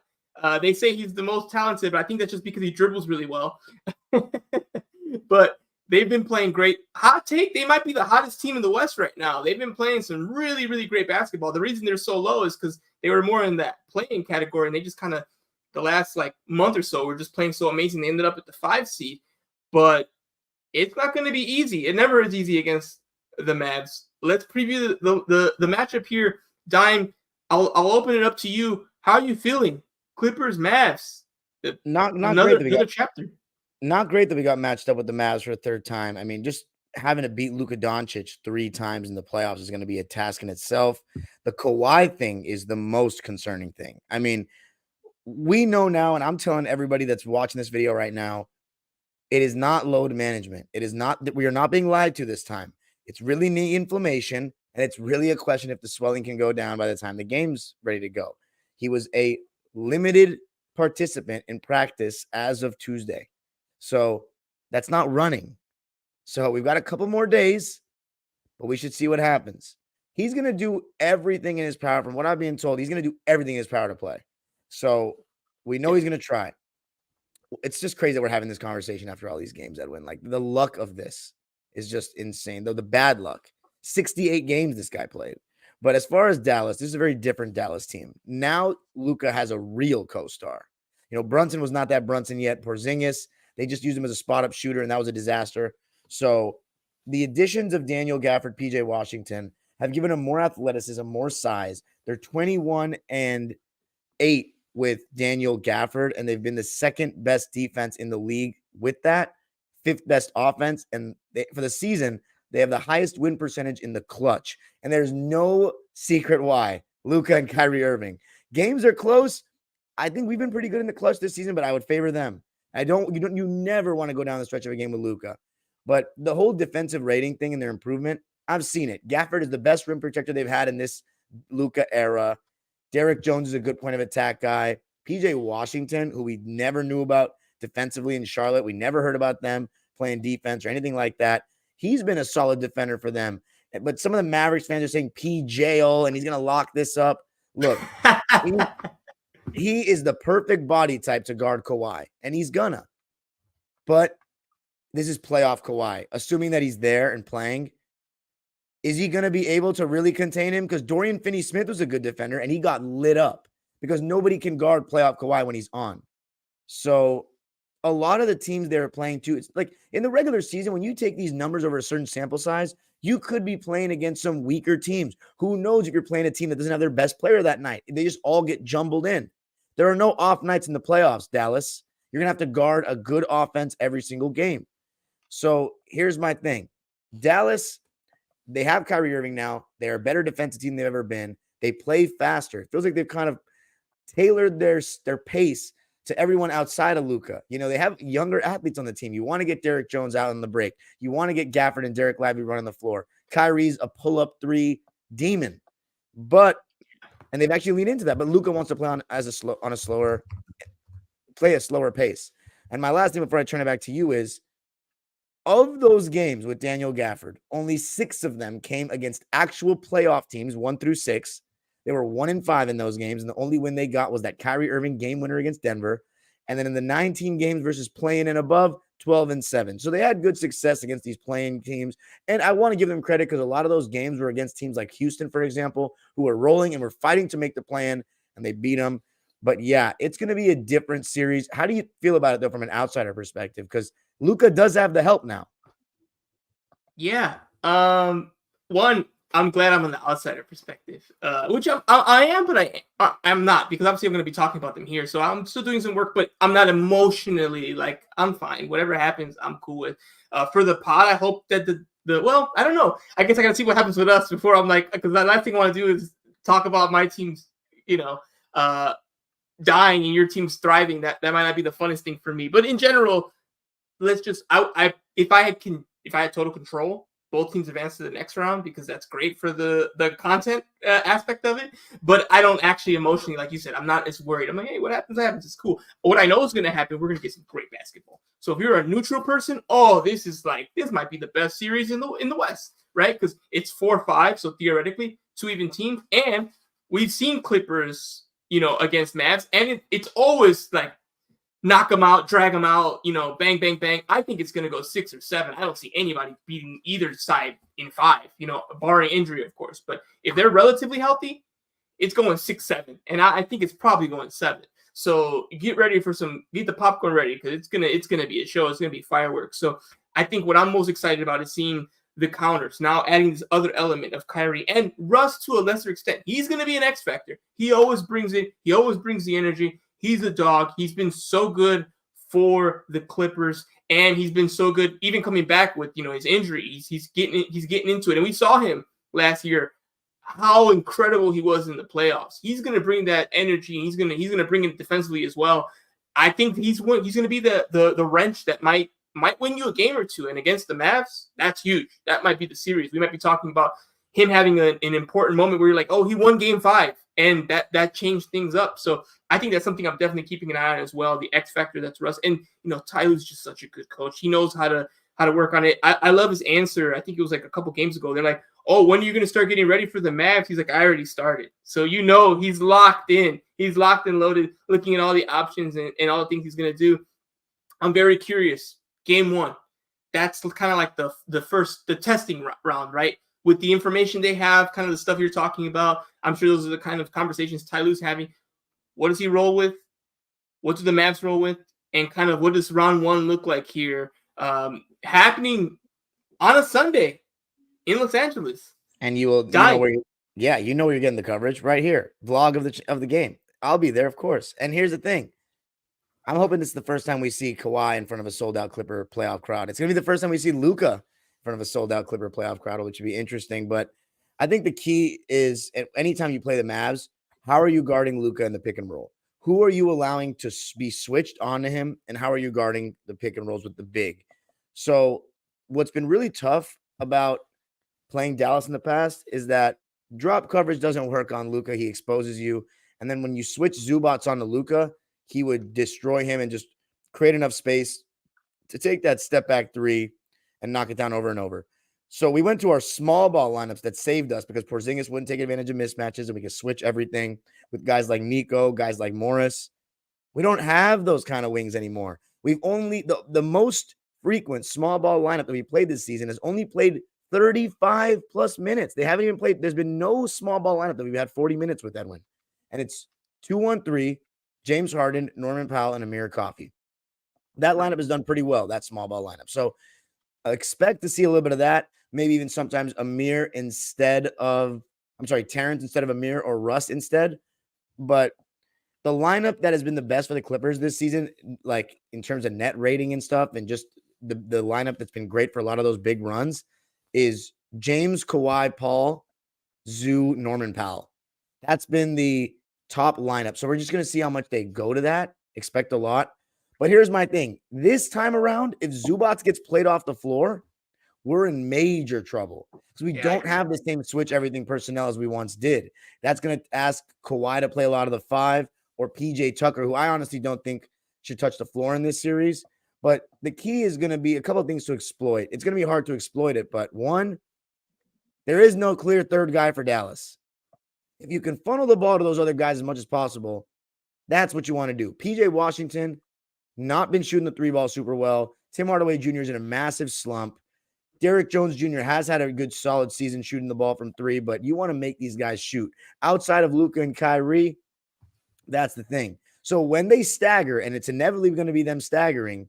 They say he's the most talented, but I think that's just because he dribbles really well. But they've been playing great. Hot take, they might be the hottest team in the West right now. They've been playing some really, really great basketball. The reason they're so low is because they were more in that playing category, and they just kind of, the last month or so, were just playing so amazing. They ended up at the 5 seed, but it's not going to be easy. It never is easy against the Mavs. Let's preview the matchup here. Dime, I'll open it up to you. How are you feeling? Clippers, Mavs. Another chapter. Not great that we got matched up with the Mavs for a third time. I mean, just having to beat Luka Doncic 3 times in the playoffs is going to be a task in itself. The Kawhi thing is the most concerning thing. I mean, we know now, and I'm telling everybody that's watching this video right now, it is not load management. It is not that we are not being lied to this time. It's really knee inflammation, and it's really a question if the swelling can go down by the time the game's ready to go. He was a limited participant in practice as of Tuesday. So that's not running. So we've got a couple more days, but we should see what happens. He's going to do everything in his power. From what I'm being told, he's going to do everything in his power to play. So we know he's going to try. It's just crazy that we're having this conversation after all these games, Edwin. Like, the luck of this is just insane. Though the bad luck, 68 games this guy played. But as far as Dallas, this is a very different Dallas team. Now Luka has a real co-star. Brunson was not that Brunson yet. Porzingis, they just used him as a spot-up shooter, and that was a disaster. So the additions of Daniel Gafford, PJ Washington have given him more athleticism, more size. They're 21-8 with Daniel Gafford, and they've been the second best defense in the league with that, 5th best offense. And for the season, they have the highest win percentage in the clutch. And there's no secret why. Luka and Kyrie Irving. Games are close. I think we've been pretty good in the clutch this season, but I would favor them. You never want to go down the stretch of a game with Luka. But the whole defensive rating thing and their improvement, I've seen it. Gafford is the best rim protector they've had in this Luka era. Derek Jones is a good point of attack guy. PJ Washington, who we never knew about defensively in Charlotte. We never heard about them playing defense or anything like that. He's been a solid defender for them. But some of the Mavericks fans are saying PJ'll and he's going to lock this up. Look, he is the perfect body type to guard Kawhi, and he's gonna. But this is playoff Kawhi. Assuming that he's there and playing, is he going to be able to really contain him? Because Dorian Finney-Smith was a good defender, and he got lit up because nobody can guard playoff Kawhi when he's on. So a lot of the teams they're playing too, it's like in the regular season, when you take these numbers over a certain sample size, you could be playing against some weaker teams. Who knows if you're playing a team that doesn't have their best player that night? They just all get jumbled in. There are no off nights in the playoffs, Dallas. You're going to have to guard a good offense every single game. So here's my thing. Dallas, they have Kyrie Irving now. They're a better defensive team they've ever been. They play faster. It feels like they've kind of tailored their pace to everyone outside of Luka. You know, they have younger athletes on the team. You want to get Derek Jones out on the break. You want to get Gafford and Derek Lively running the floor. Kyrie's a pull-up three demon. And they've actually leaned into that. But Luka wants to play play a slower pace. And my last thing before I turn it back to you is, of those games with Daniel Gafford, only 6 of them came against actual playoff teams, 1 through 6. They were 1-5 in those games, and the only win they got was that Kyrie Irving game winner against Denver. And then in the 19 games versus playing and above, 12-7. So they had good success against these playing teams. And I want to give them credit because a lot of those games were against teams like Houston, for example, who were rolling and were fighting to make the play-in, and they beat them. But yeah, it's going to be a different series. How do you feel about it, though, from an outsider perspective? Because Luka does have the help now. Yeah. One, I'm glad I'm on the outsider perspective, which I am, but I'm not, because obviously I'm going to be talking about them here. So I'm still doing some work, but I'm not emotionally like, I'm fine. Whatever happens, I'm cool with. For the pod, I hope that well, I don't know. I guess I got to see what happens with us before I'm like, because the last thing I want to do is talk about my team's, dying and your team's thriving. That might not be the funnest thing for me. But in general, let's just, if I had total control, both teams advance to the next round, because that's great for the content aspect of it. But I don't actually emotionally, like you said, I'm not as worried. I'm like, hey, what happens? It's cool. What I know is going to happen, we're going to get some great basketball. So if you're a neutral person, this might be the best series in the West, right? Because it's 4-5, so theoretically 2 even teams, and we've seen Clippers, against Mavs, and it's always like knock them out, drag them out, bang, bang, bang. I think it's going to go 6 or 7. I don't see anybody beating either side in 5, barring injury, of course. But if they're relatively healthy, it's going 6-7. And I think it's probably going 7. So get the popcorn ready, because it's gonna be a show. It's going to be fireworks. So I think what I'm most excited about is seeing the counters, now adding this other element of Kyrie and Russ to a lesser extent. He's going to be an X factor. He always brings it. He always brings the energy. He's a dog. He's been so good for the Clippers, and he's been so good even coming back with his injuries. He's getting into it, and we saw him last year how incredible he was in the playoffs. He's going to bring that energy. He's going to bring it defensively as well. I think he's going to be the wrench that might win you a game or two. And against the Mavs, that's huge. That might be the series. We might be talking about him having an important moment where you're like, oh, he won game 5, and that changed things up. So I think that's something I'm definitely keeping an eye on as well. The X factor, that's Russ. And Tyler's just such a good coach. He knows how to work on it. I love his answer. I think it was like a couple games ago. They're like, oh, when are you going to start getting ready for the Mavs? He's like, I already started. So he's locked in. He's locked and loaded, looking at all the options and all the things he's going to do. I'm very curious. Game 1, that's kind of like the testing round, right? With the information they have, kind of the stuff you're talking about. I'm sure those are the kind of conversations Tyler's having. What does he roll with? What do the Mavs roll with? And kind of what does round 1 look like here? Happening on a Sunday in Los Angeles. And you know where you're getting the coverage right here. Vlog of the game. I'll be there, of course. And here's the thing. I'm hoping this is the first time we see Kawhi in front of a sold-out Clipper playoff crowd. It's going to be the first time we see Luka in front of a sold-out Clipper playoff crowd, which would be interesting. But I think the key is, anytime you play the Mavs, how are you guarding Luka in the pick and roll? who are you allowing to be switched onto him, and how are you guarding the pick and rolls with the big? So what's been really tough about playing Dallas in the past is that drop coverage doesn't work on Luka. He exposes you. And then when you switch Zubats onto Luka, he would destroy him and just create enough space to take that step back three and knock it down over and over. So we went to our small ball lineups that saved us because Porzingis wouldn't take advantage of mismatches, and we could switch everything with guys like Nico, guys like Morris. We don't have those kind of wings anymore. We've only the most frequent small ball lineup that we played this season has only played 35 plus minutes. They haven't even played. There's been no small ball lineup that we've had 40 minutes with, Edwin. And it's 2-1-3, James Harden, Norman Powell, and Amir Coffey. That lineup has done pretty well, that small ball lineup. So I expect to see a little bit of that. Maybe even sometimes Terrence instead of Amir, or Russ instead. But the lineup that has been the best for the Clippers this season, like in terms of net rating and stuff, and just the lineup that's been great for a lot of those big runs, is James, Kawhi, Paul, Zoo, Norman Powell. That's been the top lineup. So we're just going to see how much they go to that. Expect a lot. But here's my thing. This time around, if Zubats gets played off the floor, we're in major trouble because we don't have the same switch everything personnel as we once did. That's going to ask Kawhi to play a lot of the 5, or PJ Tucker, who I honestly don't think should touch the floor in this series. But the key is going to be a couple of things to exploit. It's going to be hard to exploit it, but one, there is no clear third guy for Dallas. If you can funnel the ball to those other guys as much as possible, that's what you want to do. PJ Washington, not been shooting the 3-ball super well. Tim Hardaway Jr. is in a massive slump. Derrick Jones Jr. has had a good solid season shooting the ball from 3, but you want to make these guys shoot. Outside of Luka and Kyrie, that's the thing. So when they stagger, and it's inevitably going to be them staggering,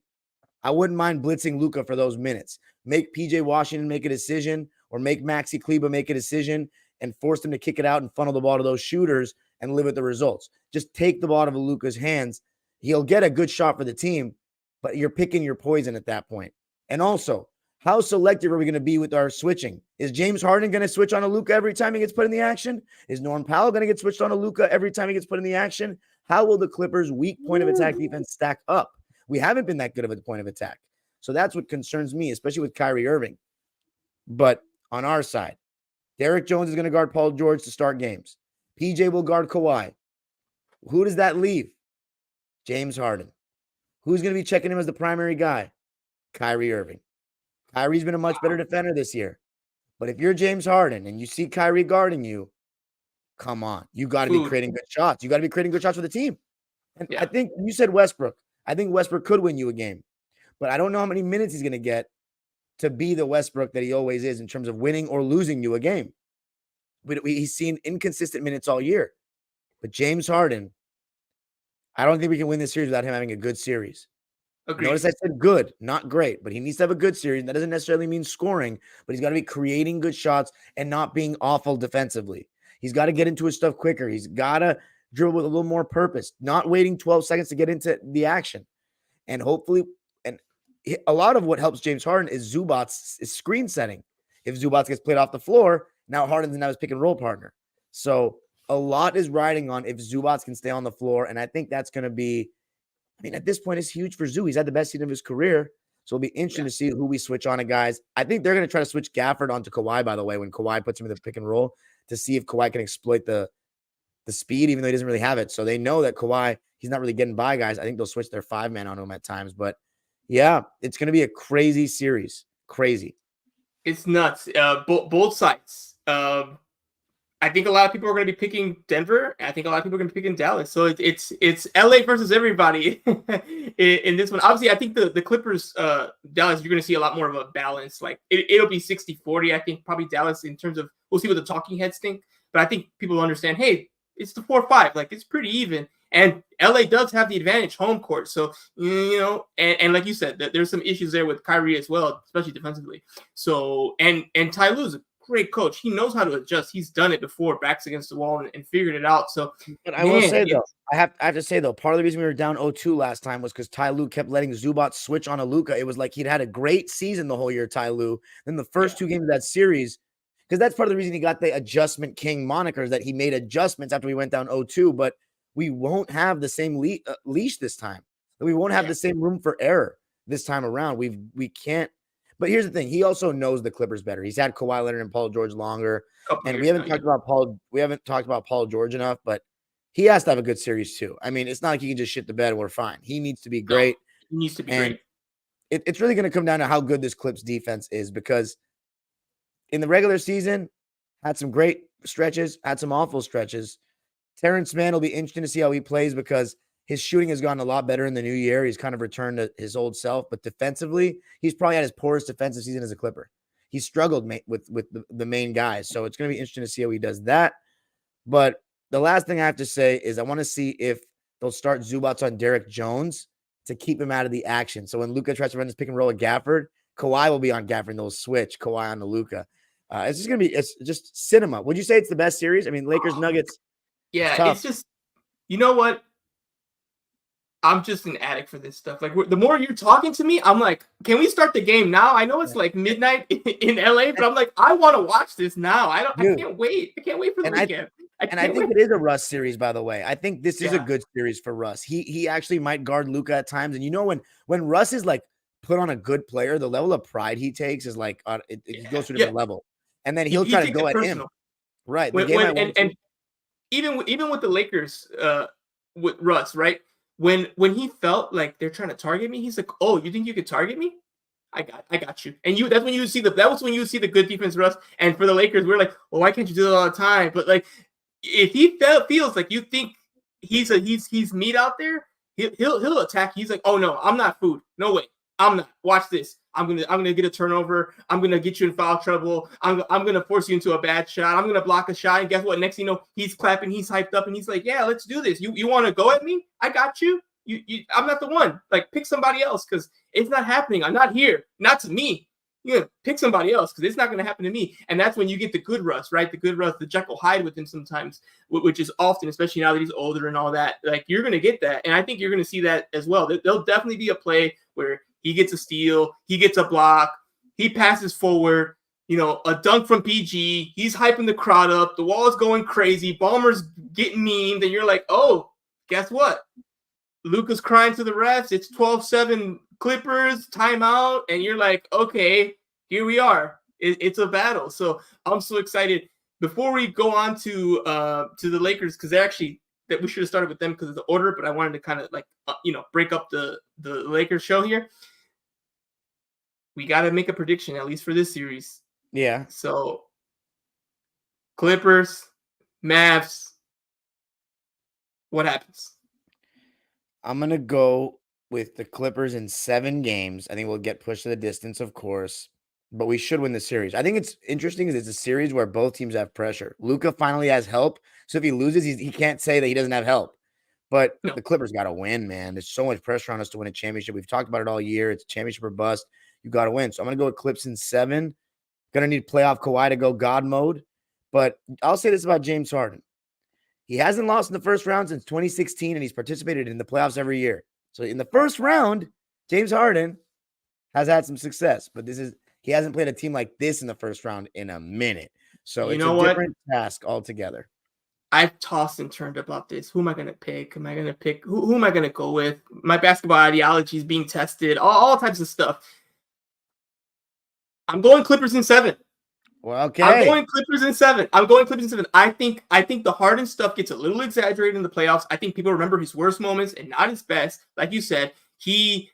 I wouldn't mind blitzing Luka for those minutes. Make PJ Washington make a decision, or make Maxi Kleba make a decision and force them to kick it out and funnel the ball to those shooters and live with the results. Just take the ball out of Luka's hands. He'll get a good shot for the team, but you're picking your poison at that point. And also, how selective are we going to be with our switching? Is James Harden going to switch on a Luka every time he gets put in the action? Is Norm Powell going to get switched on a Luka every time he gets put in the action? How will the Clippers' weak point of attack defense stack up? We haven't been that good of a point of attack. So that's what concerns me, especially with Kyrie Irving. But on our side, Derrick Jones is going to guard Paul George to start games. PJ will guard Kawhi. Who does that leave? James Harden. Who's going to be checking him as the primary guy? Kyrie Irving. Kyrie's been a much better defender this year. But if you're James Harden and you see Kyrie guarding you, come on. You got to be creating good shots. You got to be creating good shots for the team. And I think you said Westbrook. I think Westbrook could win you a game. But I don't know how many minutes he's going to get to be the Westbrook that he always is in terms of winning or losing you a game. But he's seen inconsistent minutes all year. But James Harden, I don't think we can win this series without him having a good series. Agreed. Notice I said good, not great, but he needs to have a good series. That doesn't necessarily mean scoring, but he's got to be creating good shots and not being awful defensively. He's got to get into his stuff quicker. He's got to dribble with a little more purpose, not waiting 12 seconds to get into the action. And hopefully, and a lot of what helps James Harden is Zubats' screen setting. If Zubats gets played off the floor, now Harden's now his pick and roll partner. So a lot is riding on if Zubats can stay on the floor. And I think that's going to be, I mean, at this point, it's huge for Zoo. He's had the best season of his career. So it'll be interesting to see who we switch on to guys. I think they're going to try to switch Gafford onto Kawhi, by the way, when Kawhi puts him in the pick and roll, to see if Kawhi can exploit the speed, even though he doesn't really have it. So they know that Kawhi, he's not really getting by guys. I think they'll switch their 5-man on him at times. But yeah, it's going to be a crazy series. Crazy. It's nuts. Both sides. I think a lot of people are going to be picking Denver. I think a lot of people are going to be picking Dallas. So it's LA versus everybody in this one. Obviously, I think the Clippers, Dallas, you're going to see a lot more of a balance. Like it'll be 60-40. I think probably Dallas in terms of, we'll see what the talking heads think. But I think people understand, hey, it's the 4-5. Like it's pretty even. And LA does have the advantage home court. So, you know, and like you said, there's some issues there with Kyrie as well, especially defensively. So, and Ty Lue's a great coach. He knows how to adjust. He's done it before, backs against the wall, and figured it out. So, but I will say though, I have to say though, part of the reason we were down 0-2 last time was because Ty Lue kept letting Zubac switch on a Luka. It was like he'd had a great season the whole year, Ty Lue. Then the first 2 games of that series, because that's part of the reason he got the adjustment king moniker, is that he made adjustments after we went down 0-2. But we won't have the same leash this time. We won't have the same room for error this time around. We can't. But here's the thing: he also knows the Clippers better. He's had Kawhi Leonard and Paul George longer, and we haven't talked about Paul. We haven't talked about Paul George enough, but he has to have a good series too. I mean, it's not like he can just shit the bed and we're fine. He needs to be great. He needs to be great. It's really going to come down to how good this Clips defense is, because in the regular season, had some great stretches, had some awful stretches. Terrence Mann will be interesting to see how he plays, because his shooting has gotten a lot better in the new year. He's kind of returned to his old self, but defensively, he's probably had his poorest defensive season as a Clipper. He struggled with the main guys, so it's going to be interesting to see how he does that. But the last thing I have to say is I want to see if they'll start Zubats on Derek Jones to keep him out of the action. So when Luka tries to run this pick and roll with Gafford, Kawhi will be on Gafford and they'll switch Kawhi on to Luka. It's just going to be, it's just cinema. Would you say it's the best series? I mean, Lakers Nuggets. Yeah, it's just, you know what? I'm just an addict for this stuff. Like, the more you're talking to me, I'm like, can we start the game now? I know it's like midnight in LA, but I'm like, I want to watch this now. I can't wait. I can't wait for the weekend. I think it is a Russ series, by the way. I think this is a good series for Russ. He actually might guard Luka at times. And you know, when Russ is like put on a good player, the level of pride he takes is like, it goes to a different level. And then he'll try to go at him. Right. And even with the Lakers, with Russ, right? When he felt like they're trying to target me, he's like, "Oh, you think you could target me? I got you." And that was when you see the good defense, Russ. And for the Lakers, we're like, "Well, why can't you do that all the time?" But like, if he feels like you think he's meat out there, he'll attack. He's like, "Oh no, I'm not food. No way, I'm not. Watch this. I'm gonna get a turnover. I'm gonna get you in foul trouble. I'm gonna force you into a bad shot. I'm gonna block a shot." And guess what? Next thing you know, he's clapping, he's hyped up, and he's like, "Yeah, let's do this. You want to go at me? I got you. I'm not the one. Like, pick somebody else, because it's not happening. I'm not here. Not to me. You know, pick somebody else, because it's not gonna happen to me." And that's when you get the good Russ, right? The good Russ, the Jekyll Hyde with him sometimes, which is often, especially now that he's older and all that. Like, you're gonna get that, and I think you're gonna see that as well. There'll definitely be a play where he gets a steal, he gets a block, he passes forward, you know, a dunk from PG, he's hyping the crowd up, the wall is going crazy, Ballmer's getting memed, and you're like, oh, guess what? Luka's crying to the refs, it's 12-7 Clippers, timeout, and you're like, okay, here we are. It's a battle. So I'm so excited. Before we go on to the Lakers, because they're actually, that we should have started with them because of the order, but I wanted to kind of like, break up the Lakers show here. We got to make a prediction, at least for this series. Yeah. So, Clippers, Mavs, what happens? I'm going to go with the Clippers in 7 games. I think we'll get pushed to the distance, of course, but we should win the series. I think it's interesting because it's a series where both teams have pressure. Luka finally has help, so if he loses, he can't say that he doesn't have help. But the Clippers got to win, man. There's so much pressure on us to win a championship. We've talked about it all year. It's a championship or bust. You got to win. So I'm going to go with Clips in 7. Going to need playoff Kawhi to go God mode. But I'll say this about James Harden. He hasn't lost in the first round since 2016, and he's participated in the playoffs every year. So in the first round, James Harden has had some success. But he hasn't played a team like this in the first round in a minute. So it's a different task altogether. I've tossed and turned about this. Who am I going to pick? Am I going to pick? Who am I going to go with? My basketball ideology is being tested. All types of stuff. I'm going Clippers in 7. Well, okay. I'm going Clippers in 7. I think the Harden stuff gets a little exaggerated in the playoffs. I think people remember his worst moments and not his best. Like you said, he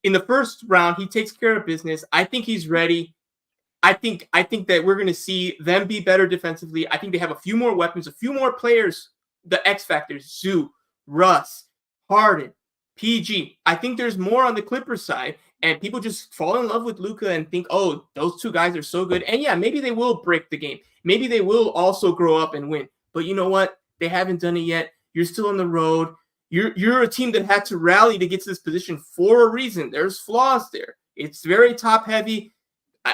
in the first round, he takes care of business. I think he's ready. I think that we're going to see them be better defensively. I think they have a few more weapons, a few more players, the X factors, Zoo, Russ, Harden, PG. I think there's more on the Clippers side, and people just fall in love with Luka and think, oh, those two guys are so good. And yeah, maybe they will break the game. Maybe they will also grow up and win. But you know what? They haven't done it yet. You're still on the road. You're a team that had to rally to get to this position for a reason. There's flaws there. It's very top heavy.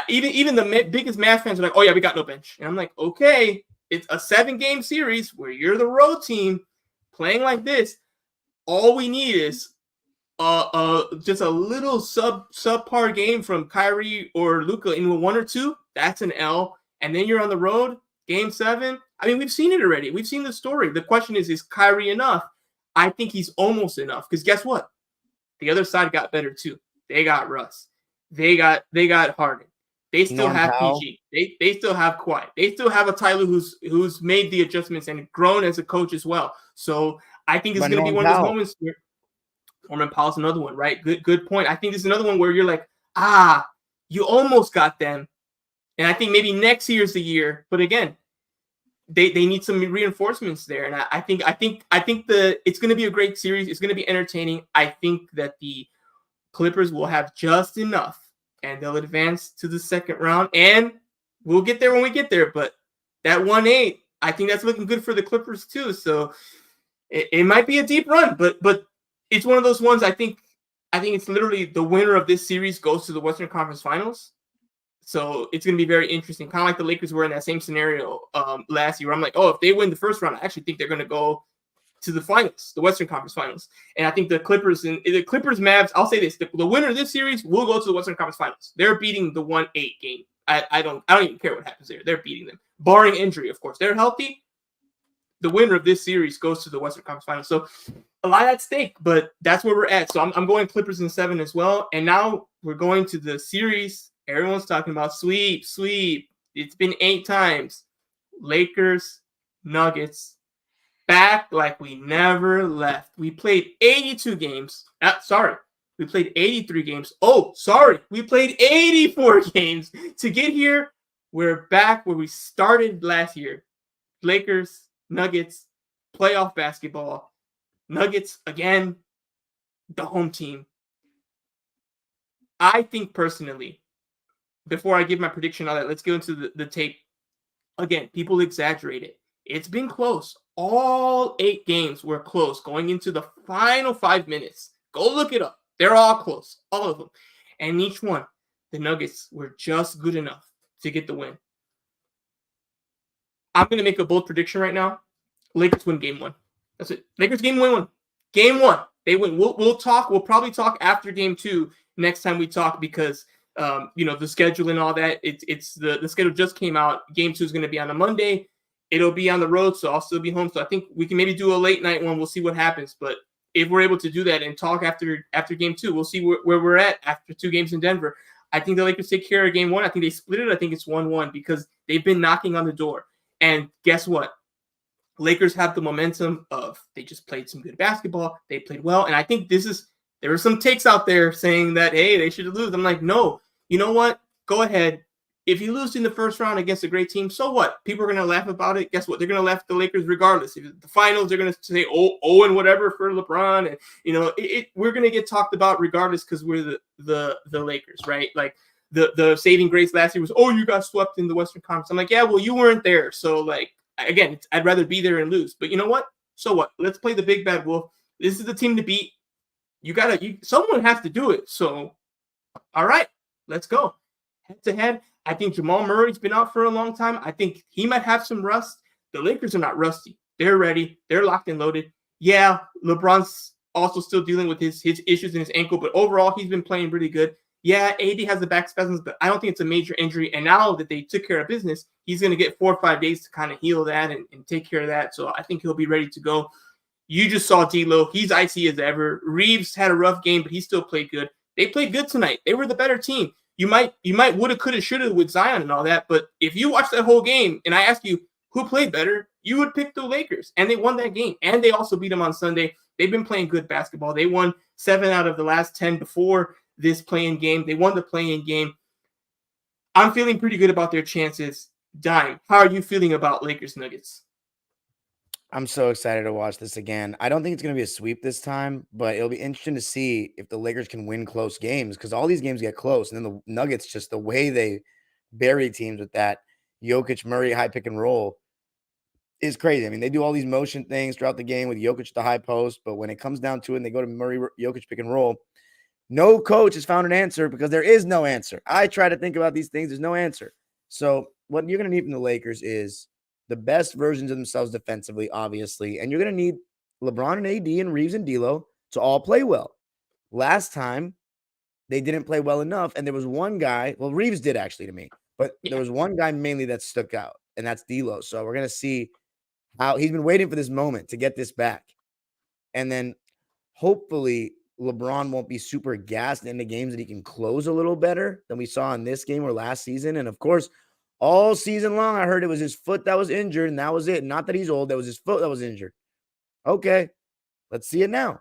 Even the biggest Mavs fans are like, oh yeah, we got no bench. And I'm like, okay, it's a 7-game series where you're the road team playing like this. All we need is just a little subpar game from Kyrie or Luka in 1 or 2. That's an L. And then you're on the road. Game 7, I mean, we've seen it already. We've seen the story. The question is Kyrie enough? I think he's almost enough because guess what? The other side got better too. They got Russ. They got Harden. They still Norm have Powell. PG. They still have Kawhi. They still have a Tyler who's made the adjustments and grown as a coach as well. So I think it's going to be one of those moments where Norman Powell's another one, right? Good point. I think this is another one where you're like, you almost got them. And I think maybe next year's the year. But again, they need some reinforcements there. And I think it's going to be a great series. It's going to be entertaining. I think that the Clippers will have just enough and they'll advance to the second round. And we'll get there when we get there. But that 1-8, I think that's looking good for the Clippers too. So it might be a deep run, but it's one of those ones I think it's literally the winner of this series goes to the Western Conference Finals. So it's going to be very interesting. Kind of like the Lakers were in that same scenario last year. I'm like, if they win the first round, I actually think they're going to go to the finals, the Western Conference Finals. And I think the Clippers Mavs, I'll say this, the winner of this series will go to the Western Conference Finals. They're beating the 1-8 game. I don't even care what happens there. They're beating them. Barring injury, of course. They're healthy. The winner of this series goes to the Western Conference Finals. So a lot at stake, but that's where we're at. So I'm going Clippers in 7 as well. And now we're going to the series. Everyone's talking about sweep. It's been 8 times. Lakers, Nuggets, back like we never left. We played 82 games. We played 83 games. We played 84 games to get here. We're back where we started last year. Lakers, Nuggets, playoff basketball. Nuggets, again, the home team. I think personally, before I give my prediction on that, let's go into the tape. Again, people exaggerate it. It's been close. All 8 games were close going into the final 5 minutes. Go look it up. They're all close, all of them. And each one, the Nuggets were just good enough to get the win. I'm going to make a bold prediction right now. Lakers win game 1. That's it. Lakers game 1. Game 1. They win. We'll talk. We'll probably talk after game 2 next time we talk because the schedule and all that. It's the schedule just came out. Game 2 is going to be on a Monday. It'll be on the road, so I'll still be home. So I think we can maybe do a late night one. We'll see what happens. But if we're able to do that and talk after game 2, we'll see where we're at after 2 games in Denver. I think the Lakers take care of game 1. I think they split it. I think it's 1-1 because they've been knocking on the door. And guess what? Lakers have the momentum of they just played some good basketball. They played well. And I think there were some takes out there saying that, hey, they should lose. I'm like, no, you know what? Go ahead. If you lose in the first round against a great team, so what? People are going to laugh about it. Guess what? They're going to laugh at the Lakers regardless. If the finals, they're going to say, oh, and whatever for LeBron. And, we're going to get talked about regardless because we're the Lakers, right? Like the saving grace last year was, you got swept in the Western Conference. I'm like, yeah, well, you weren't there. So, like, again, I'd rather be there and lose. But you know what? So what? Let's play the big bad wolf. This is the team to beat. Someone has to do it. So, all right, let's go. Head to head. I think Jamal Murray's been out for a long time. I think he might have some rust. The Lakers are not rusty. They're ready. They're locked and loaded. Yeah, LeBron's also still dealing with his issues in his ankle, but overall, he's been playing really good. Yeah, AD has the back spasms, but I don't think it's a major injury. And now that they took care of business, he's going to get 4 or 5 days to kind of heal that and take care of that. So I think he'll be ready to go. You just saw D'Lo. He's icy as ever. Reeves had a rough game, but he still played good. They played good tonight. They were the better team. You might woulda, coulda, shoulda with Zion and all that, but if you watch that whole game and I ask you who played better, you would pick the Lakers, and they won that game. And they also beat them on Sunday. They've been playing good basketball. They won 7 out of the last 10 before this play-in game. They won the play-in game. I'm feeling pretty good about their chances. Dime, how are you feeling about Lakers Nuggets? I'm so excited to watch this again. I don't think it's going to be a sweep this time, but it'll be interesting to see if the Lakers can win close games because all these games get close. And then the Nuggets, just the way they bury teams with that Jokic Murray high pick and roll is crazy. I mean, they do all these motion things throughout the game with Jokic at the high post, but when it comes down to it and they go to Murray Jokic pick and roll, no coach has found an answer because there is no answer. I try to think about these things. There's no answer. So what you're going to need from the Lakers is the best versions of themselves defensively, obviously. And you're going to need LeBron and AD and Reeves and D'Lo to all play well. Last time, they didn't play well enough. And there was one guy, well, Reeves did actually to me, but there was one guy mainly that stuck out. and that's D'Lo. So we're gonna see how he's been waiting for this moment to get this back, and then hopefully LeBron won't be super gassed in the games that he can close a little better than we saw in this game or last season. And of course, all season long, I heard it was his foot that was injured, and that was it. Not that he's old, that was his foot that was injured. Okay, let's see it now.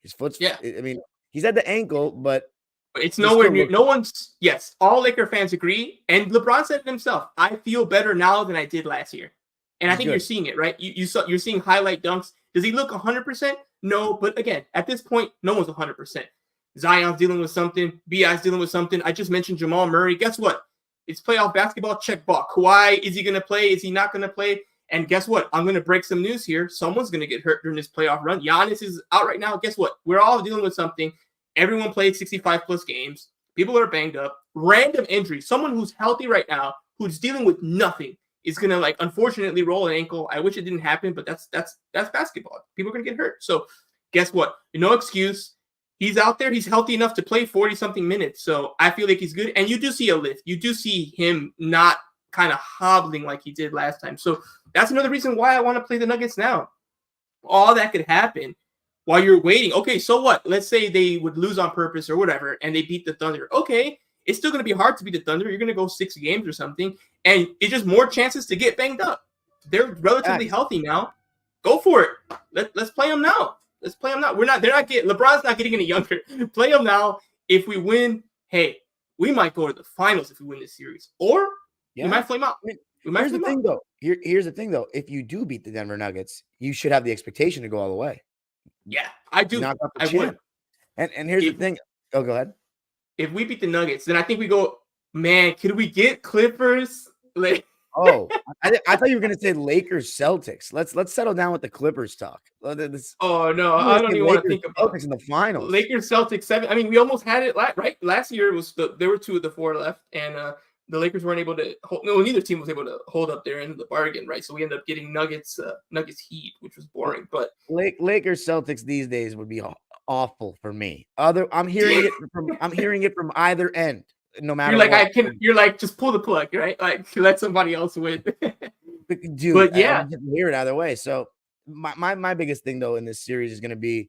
His foot's, I mean, he's at the ankle, but it's nowhere near. No one's. Yes, all Laker fans agree, and LeBron said it himself. I feel better now than I did last year, and I think you're seeing it, right? You're seeing highlight dunks. Does he look 100%? No, but again, at this point, no one's 100%. Zion's dealing with something. Bi's dealing with something. I just mentioned Jamal Murray. Guess what? It's playoff basketball. Check box. Kawhi, is he going to play? Is he not going to play? And guess what? I'm going to break some news here. Someone's going to get hurt during this playoff run. Giannis is out right now. Guess what? We're all dealing with something. Everyone played 65-plus games. People are banged up. Random injury. Someone who's healthy right now, who's dealing with nothing, is going to, unfortunately roll an ankle. I wish it didn't happen, but that's basketball. People are going to get hurt. So guess what? No excuse. He's out there. He's healthy enough to play 40-something minutes. So I feel like he's good. And you do see a lift. You do see him not kind of hobbling like he did last time. So that's another reason why I want to play the Nuggets now. All that could happen while you're waiting. Okay, so what? Let's say they would lose on purpose or whatever, and they beat the Thunder. Okay, it's still going to be hard to beat the Thunder. You're going to go 6 games or something, and it's just more chances to get banged up. They're relatively healthy now. Go for it. Let's play them now. Let's play them now. LeBron's not getting any younger. Play them now. If we win, hey, we might go to the finals if we win this series, or we might flame out. Here's the thing, though. Here's the thing, though. If you do beat the Denver Nuggets, you should have the expectation to go all the way. Yeah, I do. I would. And here's the thing. Oh, go ahead. If we beat the Nuggets, then I think we go, man, could we get Clippers? I thought you were going to say Lakers Celtics. Let's settle down with the Clippers talk. No, I don't even want to think about Celtics in the finals. Lakers Celtics 7. I mean, we almost had it right. Last year there were 2 of the 4 left, and the Lakers weren't able to hold. No, neither team was able to hold up their end of the bargain, right? So we ended up getting Nuggets Heat, which was boring. But Lakers Celtics these days would be awful for me. I'm hearing it from either end. No matter you're like, just pull the plug, right? Like, let somebody else win. Dude, but yeah, I hear it either way. So my biggest thing though in this series is going to be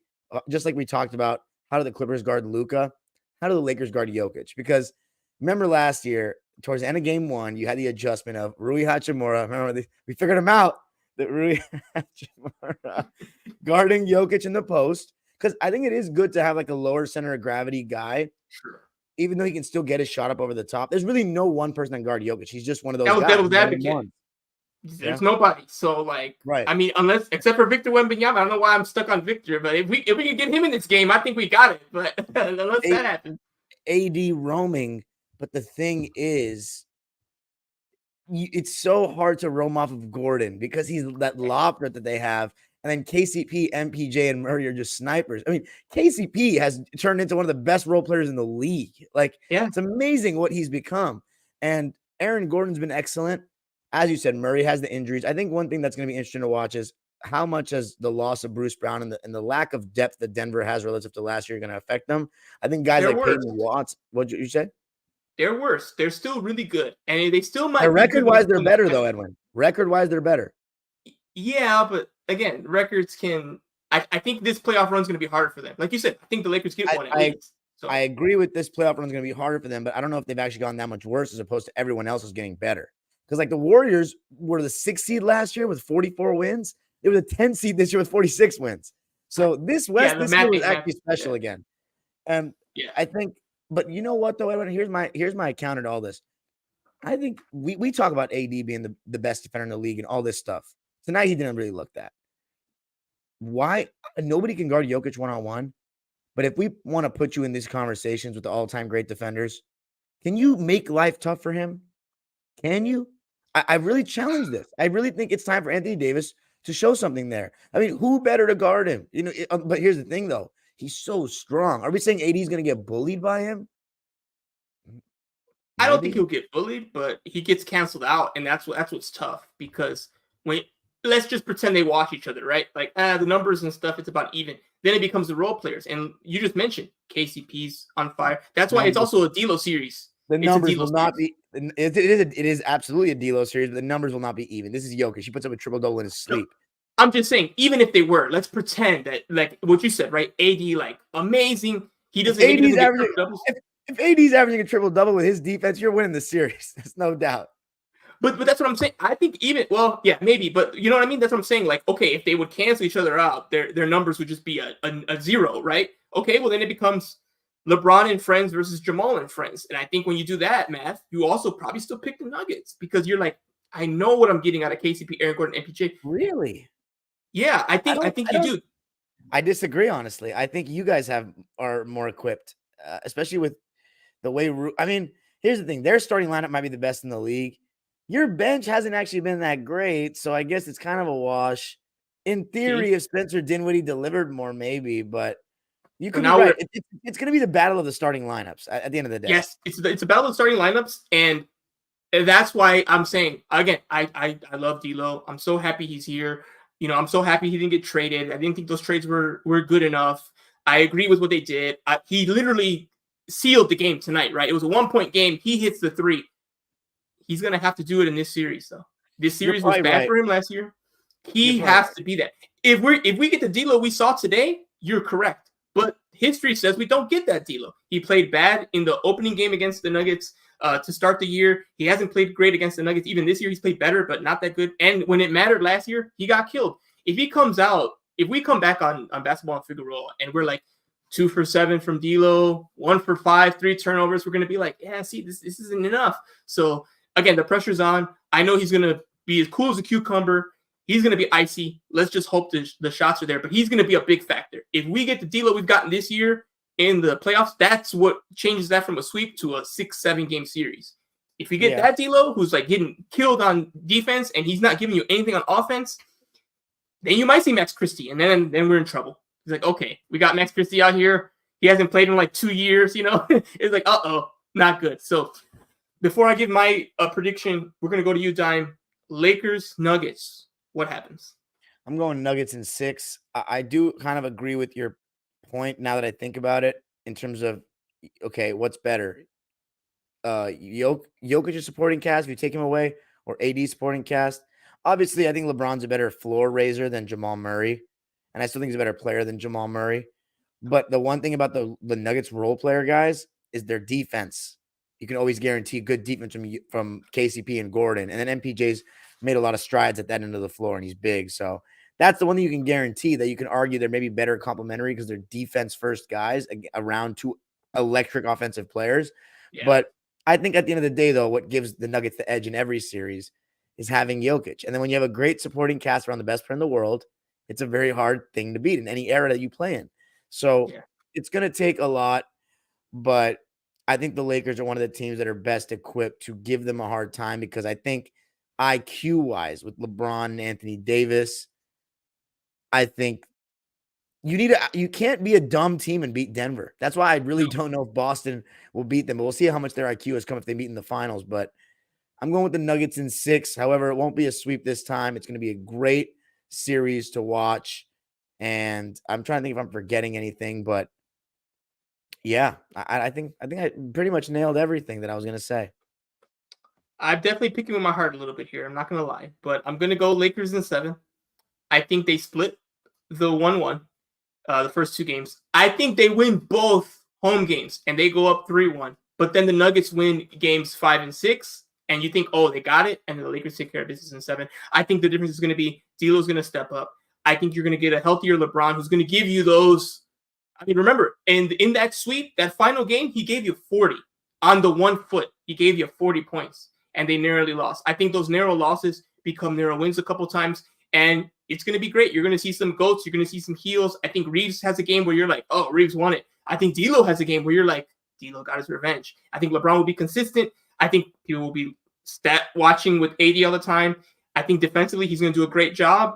just like we talked about. How do the Clippers guard Luka? How do the Lakers guard Jokic? Because remember last year, towards the end of game 1, you had the adjustment of Rui Hachimura. Remember, we figured him out. That Rui Hachimura guarding Jokic in the post. Because I think it is good to have a lower center of gravity guy. Sure. Even though he can still get his shot up over the top. There's really no one person that guard Jokic. He's just one of those guys. There's nobody. So, right. I mean, except for Victor Wembanyama. I don't know why I'm stuck on Victor, but if we can get him in this game, I think we got it. But unless that happens. AD roaming. But the thing is, it's so hard to roam off of Gordon because he's that lob threat that they have. And then KCP, MPJ, and Murray are just snipers. I mean, KCP has turned into one of the best role players in the league. It's amazing what he's become. And Aaron Gordon's been excellent. As you said, Murray has the injuries. I think one thing that's going to be interesting to watch is how much has the loss of Bruce Brown and the lack of depth that Denver has relative to last year going to affect them. I think guys like Peyton Watts, what'd you say? They're worse. They're still really good. And they still might record-wise, they're better, though, Edwin. Record-wise, they're better. Yeah, but again, records can – I think this playoff run is going to be harder for them. Like you said, I think the Lakers get one at least. So. I agree with this playoff run is going to be harder for them, but I don't know if they've actually gotten that much worse as opposed to everyone else is getting better. Because, the Warriors were the 6th seed last year with 44 wins. They were the 10th seed this year with 46 wins. So this West this year is actually special again. I think – but you know what, though, Edwin? Here's my counter to all this. I think we talk about AD being the best defender in the league and all this stuff. Tonight, he didn't really look that. Why? Nobody can guard Jokic one-on-one. But if we want to put you in these conversations with the all-time great defenders, can you make life tough for him? Can you? I really challenge this. I really think it's time for Anthony Davis to show something there. I mean, who better to guard him? But here's the thing, though. He's so strong. Are we saying AD is going to get bullied by him? Maybe. I don't think he'll get bullied, but he gets canceled out, and that's what's tough because let's just pretend they watch each other, right? The numbers and stuff, it's about even. Then it becomes the role players, and you just mentioned KCP's on fire. That's why it's also a D'Lo series. The numbers will not be It is absolutely a D'Lo series, but the numbers will not be even. This is Jokic. He puts up a triple-double in his sleep. I'm just saying, even if they were, let's pretend that, like what you said, right? AD, like amazing. He doesn't get triple doubles. If AD's averaging a triple-double with his defense, you're winning the series. There's no doubt. But that's what I'm saying. I think yeah, maybe, but you know what I mean? That's what I'm saying. Like, okay, if they would cancel each other out, their numbers would just be a zero, right? Okay, well then it becomes LeBron and friends versus Jamal and friends. And I think when you do that math, you also probably still pick the Nuggets because you're like, I know what I'm getting out of KCP, Aaron Gordon, MPJ. Really? Yeah, I think you do. I disagree, honestly. I think you guys are more equipped, especially with the way. I mean, here's the thing: their starting lineup might be the best in the league. Your bench hasn't actually been that great, so I guess it's kind of a wash. In theory, if Spencer Dinwiddie delivered more, maybe, but you could be right. It's going to be the battle of the starting lineups at the end of the day. Yes, it's a battle of starting lineups, and that's why I'm saying again, I love D'Lo. I'm so happy he's here. You know, I'm so happy he didn't get traded. I didn't think those trades were good enough. I agree with what they did. He literally sealed the game tonight, right? It was a 1-point game. He hits the three. He's going to have to do it in this series, though. This series was bad for him last year. He has to be that. If we get the D'Lo we saw today, you're correct. But history says we don't get that D'Lo. He played bad in the opening game against the Nuggets to start the year. He hasn't played great against the Nuggets. Even this year, he's played better, but not that good. And when it mattered last year, he got killed. If he comes out, if we come back on Basketball and Figueroa and we're like 2 for 7 from D'Lo, 1 for 5, 3 turnovers, we're going to be like, yeah, see, this isn't enough. So again, the pressure's on. I know he's going to be as cool as a cucumber. He's going to be icy. Let's just hope the shots are there, but he's going to be a big factor. If we get the D'Lo we've gotten this year in the playoffs, that's what changes that from a sweep to a 6-7 game series. If we get that D'Lo who's like getting killed on defense and he's not giving you anything on offense, then you might see Max Christie, and then we're in trouble. He's like, okay, we got Max Christie out here. He hasn't played in like 2 years, you know? It's like, not good. So before I give my prediction, we're going to go to you, Dime. Lakers, Nuggets. What happens? I'm going Nuggets in 6. I do kind of agree with your point now that I think about it in terms of, okay, what's better? Jokic's supporting cast, if you take him away, or AD supporting cast. Obviously, I think LeBron's a better floor raiser than Jamal Murray, and I still think he's a better player than Jamal Murray. But the one thing about the Nuggets role player guys is their defense. You can always guarantee good defense from KCP and Gordon. And then MPJ's made a lot of strides at that end of the floor, and he's big. So that's the one thing you can guarantee that you can argue they're maybe better complementary because they're defense-first guys around 2 electric offensive players. Yeah. But I think at the end of the day, though, what gives the Nuggets the edge in every series is having Jokic. And then when you have a great supporting cast around the best player in the world, it's a very hard thing to beat in any era that you play in. So it's going to take a lot, but I think the Lakers are one of the teams that are best equipped to give them a hard time because I think IQ-wise with LeBron and Anthony Davis, I think you can't be a dumb team and beat Denver. That's why I really don't know if Boston will beat them, but we'll see how much their IQ has come if they meet in the finals. But I'm going with the Nuggets in 6. However, it won't be a sweep this time. It's going to be a great series to watch. And I'm trying to think if I'm forgetting anything, but yeah, I think I pretty much nailed everything that I was going to say. I'm definitely picking with my heart a little bit here. I'm not going to lie, but I'm going to go Lakers in 7. I think they split the 1-1, the first 2 games. I think they win both home games and they go up 3-1, but then the Nuggets win games 5 and 6. And you think, oh, they got it, and the Lakers take care of business in 7. I think the difference is going to be D'Lo's going to step up. I think you're going to get a healthier LeBron who's going to give you those. I mean, remember, in that sweep, that final game, he gave you 40 on the 1 foot. He gave you 40 points, and they narrowly lost. I think those narrow losses become narrow wins a couple times, and it's going to be great. You're going to see some goats. You're going to see some heels. I think Reeves has a game where you're like, oh, Reeves won it. I think D'Lo has a game where you're like, D'Lo got his revenge. I think LeBron will be consistent. I think people will be stat watching with AD all the time. I think defensively, he's going to do a great job.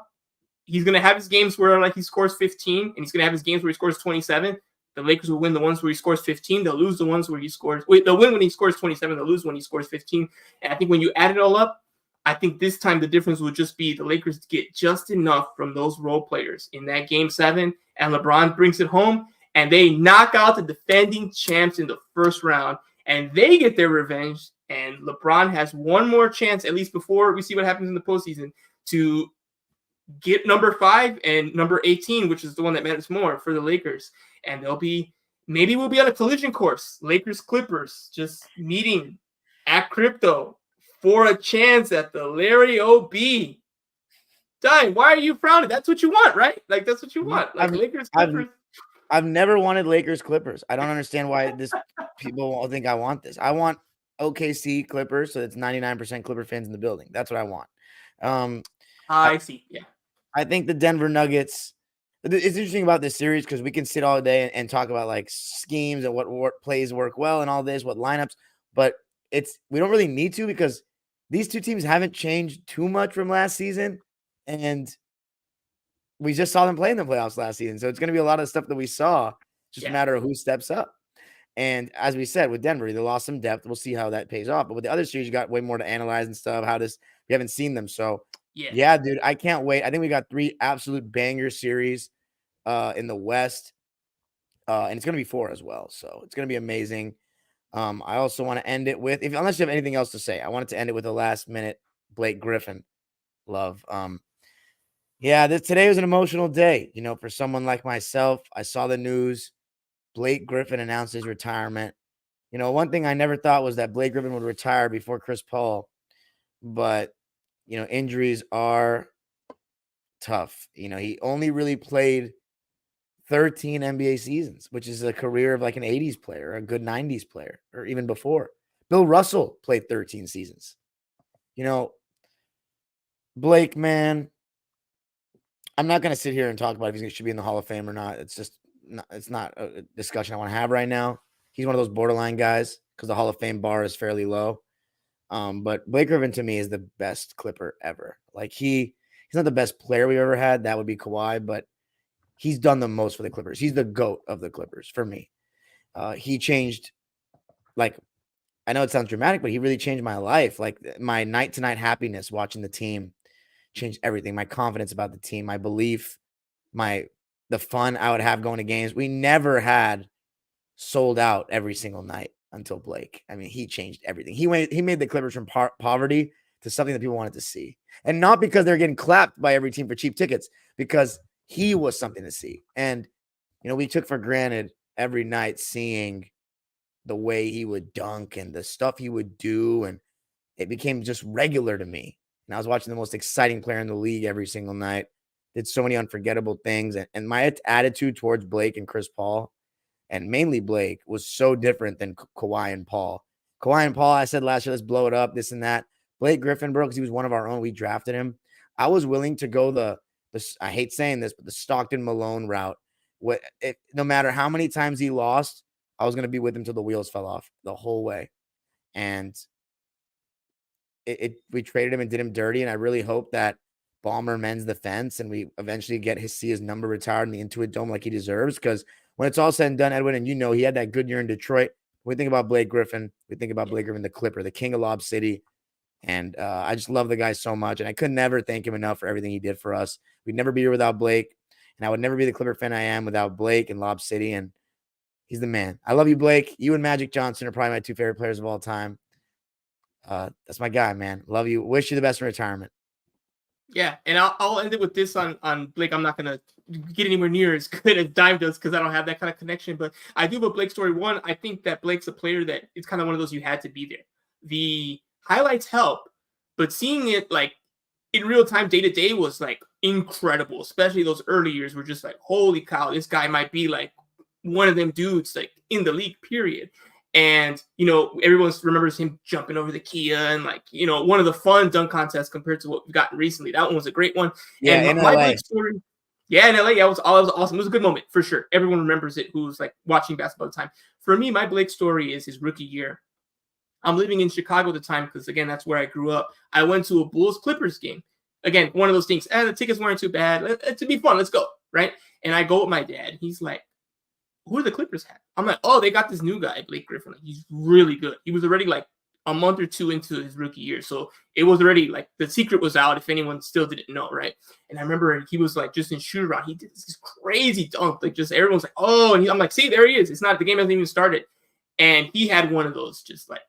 He's going to have his games where like he scores 15, and he's going to have his games where he scores 27. The Lakers will win the ones where he scores 15. They'll lose the ones where he scores. They'll win when he scores 27. They'll lose when he scores 15. And I think when you add it all up, I think this time the difference will just be the Lakers get just enough from those role players in that game 7, and LeBron brings it home, and they knock out the defending champs in the first round. and they get their revenge, and LeBron has one more chance, at least before we see what happens in the postseason, to get number 5 and number 18, which is the one that matters more for the Lakers. And maybe we'll be on a collision course, Lakers Clippers, just meeting at Crypto for a chance at the Larry O.B. Dime, why are you frowning? That's what you want, right? Like, that's what you want. Like, Lakers Clippers. I've never wanted Lakers Clippers. I don't understand why people all think I want this. I want OKC Clippers, so it's 99% Clipper fans in the building. That's what I want. I see. Yeah. I think the Denver Nuggets. It's interesting about this series because we can sit all day and talk about like schemes and what plays work well and all this, what lineups, but we don't really need to because these two teams haven't changed too much from last season, and we just saw them play in the playoffs last season. So it's going to be a lot of stuff that we saw, just a matter of who steps up. And as we said, with Denver, they lost some depth. We'll see how that pays off. But with the other series, you got way more to analyze and stuff. We haven't seen them. So yeah, dude, I can't wait. I think we got 3 absolute banger series in the West. And it's going to be 4 as well. So it's going to be amazing. I also want to end it with, unless you have anything else to say, I wanted to end it with a last minute Blake Griffin love. Today was an emotional day, for someone like myself. I saw the news. Blake Griffin announced his retirement. One thing I never thought was that Blake Griffin would retire before Chris Paul, but injuries are tough. He only really played 13 NBA seasons, which is a career of like an 80s player, a good 90s player, or even before. Bill Russell played 13 seasons. Blake, man, I'm not going to sit here and talk about if he should be in the Hall of Fame or not. It's not a discussion I want to have right now. He's one of those borderline guys because the Hall of Fame bar is fairly low. But Blake Griffin to me is the best Clipper ever. Like he's not the best player we've ever had. That would be Kawhi, but he's done the most for the Clippers. He's the GOAT of the Clippers for me. He changed, like, I know it sounds dramatic, but he really changed my life. Like my night to night happiness watching the team changed everything. My confidence about the team, my belief, the fun I would have going to games. We never had sold out every single night until Blake. I mean, he changed everything. He made the Clippers from poverty to something that people wanted to see. And not because they're getting clapped by every team for cheap tickets, because he was something to see. And, we took for granted every night seeing the way he would dunk and the stuff he would do. And it became just regular to me. And I was watching the most exciting player in the league every single night. Did so many unforgettable things. And my attitude towards Blake and Chris Paul, and mainly Blake, was so different than Kawhi and Paul. Kawhi and Paul, I said last year, let's blow it up, this and that. Blake Griffin, bro, because he was one of our own. We drafted him. I was willing to go I hate saying this, but the Stockton Malone route. No matter how many times he lost, I was going to be with him till the wheels fell off the whole way. And we traded him and did him dirty. And I really hope that Ballmer mends the fence and we eventually see his number retired in the Intuit Dome like he deserves. Because when it's all said and done, Edwin, and he had that good year in Detroit. When we think about Blake Griffin, we think about Blake Griffin, the Clipper, the king of Lob City. And I just love the guy so much. And I could never thank him enough for everything he did for us. We'd never be here without Blake. And I would never be the Clipper fan I am without Blake and Lob City. And he's the man. I love you, Blake. You and Magic Johnson are probably my 2 favorite players of all time. That's my guy, man. Love you. Wish you the best in retirement. Yeah, and I'll end it with this on Blake. I'm not going to get anywhere near as good as Dime does because I don't have that kind of connection. But I do have a Blake story. One, I think that Blake's a player that it's kind of one of those you had to be there. The highlights help, but seeing it like in real time, day to day, was like incredible. Especially those early years were just like, holy cow, this guy might be like one of them dudes like in the league, period. And, everyone remembers him jumping over the Kia and like, one of the fun dunk contests compared to what we've gotten recently. That one was a great one. Yeah, and in my LA. Blake story, yeah, in LA, yeah, it was awesome. It was a good moment for sure. Everyone remembers it who's like watching basketball at the time. For me, my Blake story is his rookie year. I'm living in Chicago at the time because, again, that's where I grew up. I went to a Bulls-Clippers game. Again, one of those things, the tickets weren't too bad. To be fun, let's go, right? And I go with my dad. He's like, who do the Clippers have? I'm like, oh, they got this new guy, Blake Griffin. He's really good. He was already like a month or two into his rookie year. So it was already like the secret was out if anyone still didn't know, right? And I remember he was like just in shoot around. He did this crazy dunk. Like just everyone's like, oh, and I'm like, see, there he is. It's not, the game hasn't even started. and he had one of those just like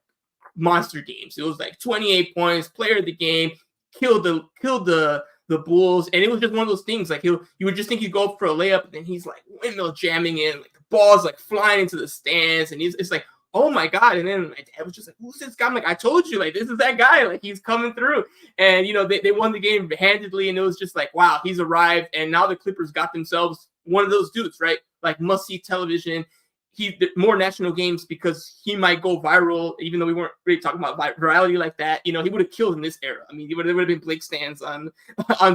monster games. It was like 28 points, player of the game, killed the Bulls, and it was just one of those things. Like you would just think he'd go up for a layup, and then he's like windmill jamming in, like the ball's like flying into the stands, and it's like, oh my god. And then my dad was just like, who's this guy? I'm like, I told you, like this is that guy, like he's coming through. And they won the game handedly, and it was just like, wow, he's arrived, and now the Clippers got themselves one of those dudes, right? Like must see television. He more national games because he might go viral, even though we weren't really talking about virality like that. He would have killed in this era. I mean, there would have been Blake stands on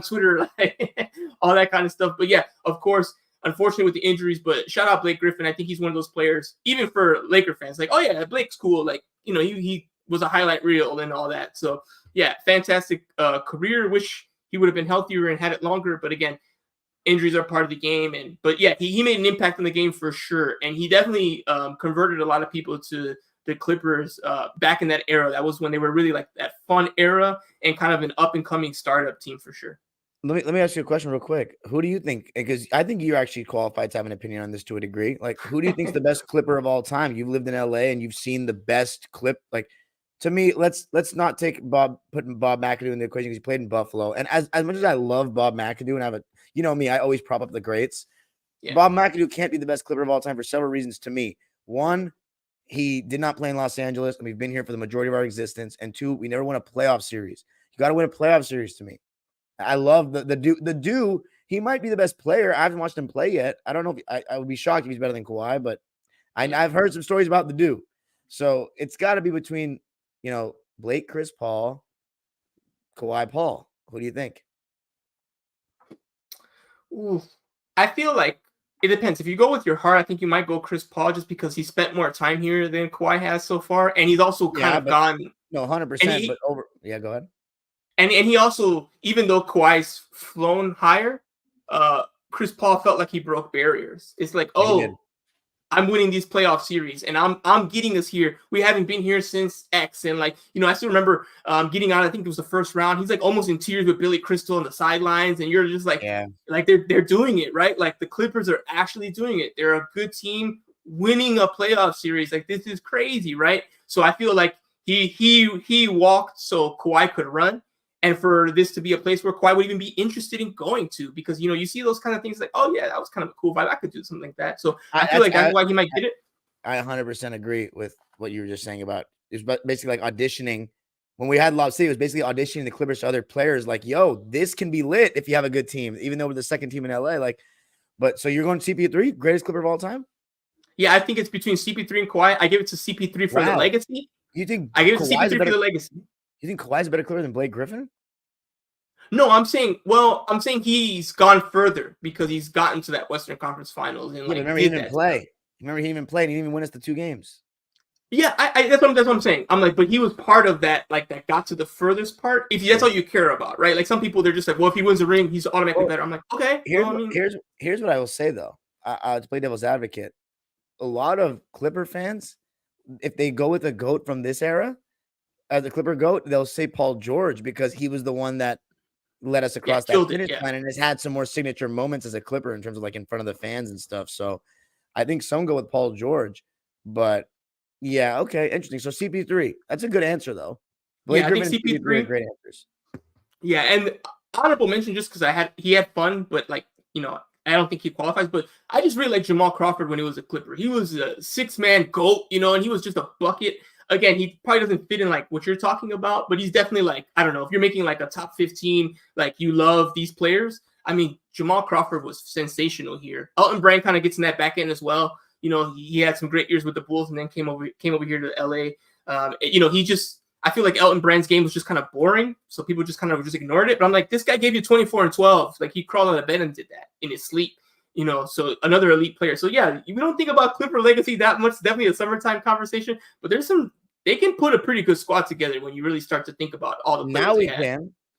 Twitter, like, all that kind of stuff. But yeah, of course, unfortunately with the injuries, but shout out Blake Griffin. I think he's one of those players, even for Laker fans, like, oh yeah, Blake's cool. Like, he was a highlight reel and all that. So yeah, fantastic career. Wish he would have been healthier and had it longer. But again, injuries are part of the game. But yeah, he made an impact on the game for sure. And he definitely converted a lot of people to the Clippers back in that era. That was when they were really like that fun era and kind of an up and coming startup team for sure. Let me ask you a question real quick. Who do you think? Because I think you're actually qualified to have an opinion on this to a degree. Like, who do you think is the best Clipper of all time? You've lived in LA and you've seen the best clip. Like, to me, let's not take putting Bob McAdoo in the equation because he played in Buffalo. And as much as I love Bob McAdoo and I have a, me, I always prop up the greats. Yeah. Bob McAdoo can't be the best Clipper of all time for several reasons to me. One, he did not play in Los Angeles, and we've been here for the majority of our existence. And two, we never won a playoff series. You got to win a playoff series to me. I love the dude. He might be the best player. I haven't watched him play yet. I don't know if I would be shocked if he's better than Kawhi, but I've heard some stories about the dude. So it's got to be between, Blake, Chris Paul, Kawhi, Paul. Who do you think? Ooh, I feel like it depends. If you go with your heart, I think you might go Chris Paul just because he spent more time here than Kawhi has so far, and he's also kind of gone. No, 100%. But over. Yeah, go ahead. And he also, even though Kawhi's flown higher, Chris Paul felt like he broke barriers. It's like, I'm winning these playoff series, and I'm getting us here. We haven't been here since X, and like, I still remember getting out. I think it was the first round. He's like almost in tears with Billy Crystal on the sidelines, and you're just like, like they're doing it right. Like the Clippers are actually doing it. They're a good team winning a playoff series. Like this is crazy, right? So I feel like he walked so Kawhi could run. And for this to be a place where Kawhi would even be interested in going to, because, you see those kind of things like, oh, yeah, that was kind of a cool vibe. I could do something like that. So I feel like that's why he might get it. I 100% agree with what you were just saying about it's basically like auditioning. When we had Lob City, it was basically auditioning the Clippers to other players like, yo, this can be lit if you have a good team, even though we're the second team in LA. But so you're going to CP3, greatest Clipper of all time? Yeah, I think it's between CP3 and Kawhi. I give it to CP3 for the legacy. You think I give it to CP3 for the legacy. You think Kawhi's a better Clipper than Blake Griffin? No, I'm saying he's gone further because he's gotten to that Western Conference Finals. And remember he didn't play. Remember he even played. He didn't even win us the 2 games. Yeah, that's what I'm saying. I'm like, but he was part of that, like that got to the furthest part. If that's all you care about, right? Like some people, they're just like, well, if he wins the ring, he's automatically better. I'm like, okay. Here's what I will say though. To play devil's advocate, a lot of Clipper fans, if they go with a GOAT from this era, as a Clipper GOAT, they'll say Paul George because he was the one that led us across that finish line and has had some more signature moments as a Clipper in terms of like in front of the fans and stuff. So I think some go with Paul George, but yeah, okay, interesting. So CP3, that's a good answer though. Blake Griffin, I think CP3 are great answers. Yeah, and honorable mention just because he had fun, but like I don't think he qualifies. But I just really like Jamal Crawford when he was a Clipper. He was a 6-man GOAT, and he was just a bucket. Again, he probably doesn't fit in like what you're talking about, but he's definitely like, I don't know, if you're making like a top 15, like you love these players. I mean, Jamal Crawford was sensational here. Elton Brand kind of gets in that back end as well. He had some great years with the Bulls and then came over here to LA. I feel like Elton Brand's game was just kind of boring. So people just kind of just ignored it. But I'm like, this guy gave you 24 and 12. Like he crawled out of bed and did that in his sleep. So another elite player. So yeah, we don't think about Clipper legacy that much. It's definitely a summertime conversation, but they can put a pretty good squad together when you really start to think about all the players.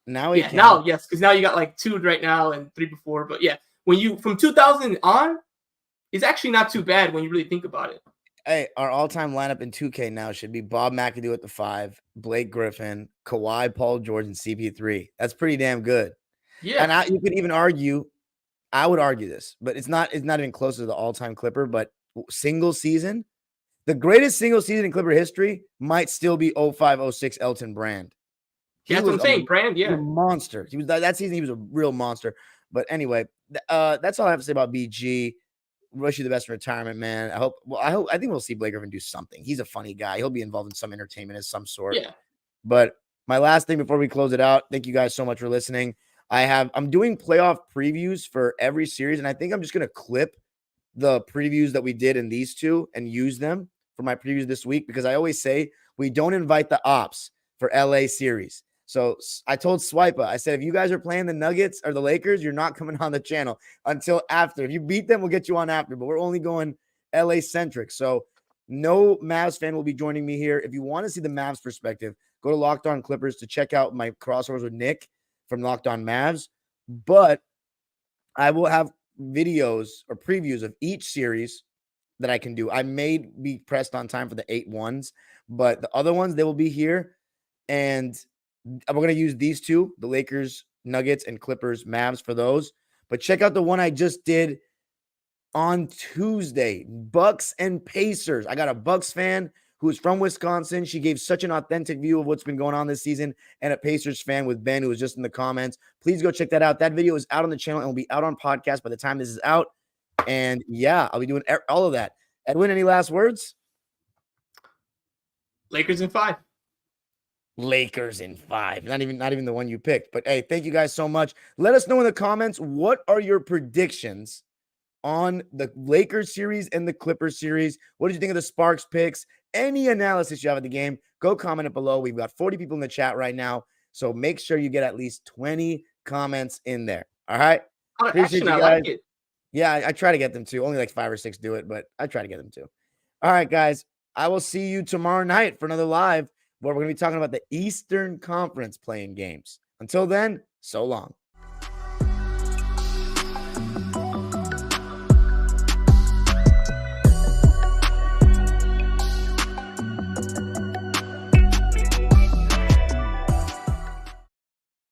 Now we can. Yes, because now you got like 2 right now and 3 before. But yeah, when you from 2000 on, it's actually not too bad when you really think about it. Hey, our all-time lineup in 2K now should be Bob McAdoo at the 5, Blake Griffin, Kawhi, Paul George, and CP3. That's pretty damn good. Yeah, and you could even argue. I would argue this, but it's not even close to the all-time Clipper. But single season, The greatest single season in Clipper history might still be 05-06 Elton Brand. That's what I'm saying. Brand, He was yeah. a monster. He was that season. He was a real monster. But anyway, that's all I have to say about BG. Wish you the best in retirement, man. I think we'll see Blake Griffin do something. He's a funny guy. He'll be involved in some entertainment of some sort. Yeah. But my last thing before we close it out, thank you guys so much for listening. I'm doing playoff previews for every series, and I think I'm just gonna clip the previews that we did in these two and use them for my previews this week, because I always say we don't invite the ops for LA series. So I told Swipa, I said, if you guys are playing the Nuggets or the Lakers, you're not coming on the channel until after. If you beat them, we'll get you on after, but we're only going LA centric. So no Mavs fan will be joining me here. If you want to see the Mavs perspective, go to Locked On Clippers to check out my crossovers with Nick from Locked On Mavs. But I will have videos or previews of each series that I can do. I may be pressed on time for the 8-1s, but the other ones, they will be here. And we're going to use these two, the Lakers, Nuggets, and Clippers, Mavs for those. But check out the one I just did on Tuesday, Bucks and Pacers. I got a Bucks fan who is from Wisconsin. She gave such an authentic view of what's been going on this season, and a Pacers fan with Ben, who was just in the comments. Please go check that out. That video is out on the channel and will be out on podcast by the time this is out. And yeah, I'll be doing all of that. Edwin, any last words? Lakers in 5. Lakers in 5. Not even the one you picked. But hey, thank you guys so much. Let us know in the comments, what are your predictions on the Lakers series and the Clippers series? What did you think of the Sparks picks? Any analysis you have of the game, go comment it below. We've got 40 people in the chat right now, so make sure you get at least 20 comments in there. All right? Appreciate you guys. I like it. Yeah, I try to get them to. Only like 5 or 6 do it, but I try to get them to. All right, guys. I will see you tomorrow night for another live where we're going to be talking about the Eastern Conference playing games. Until then, so long.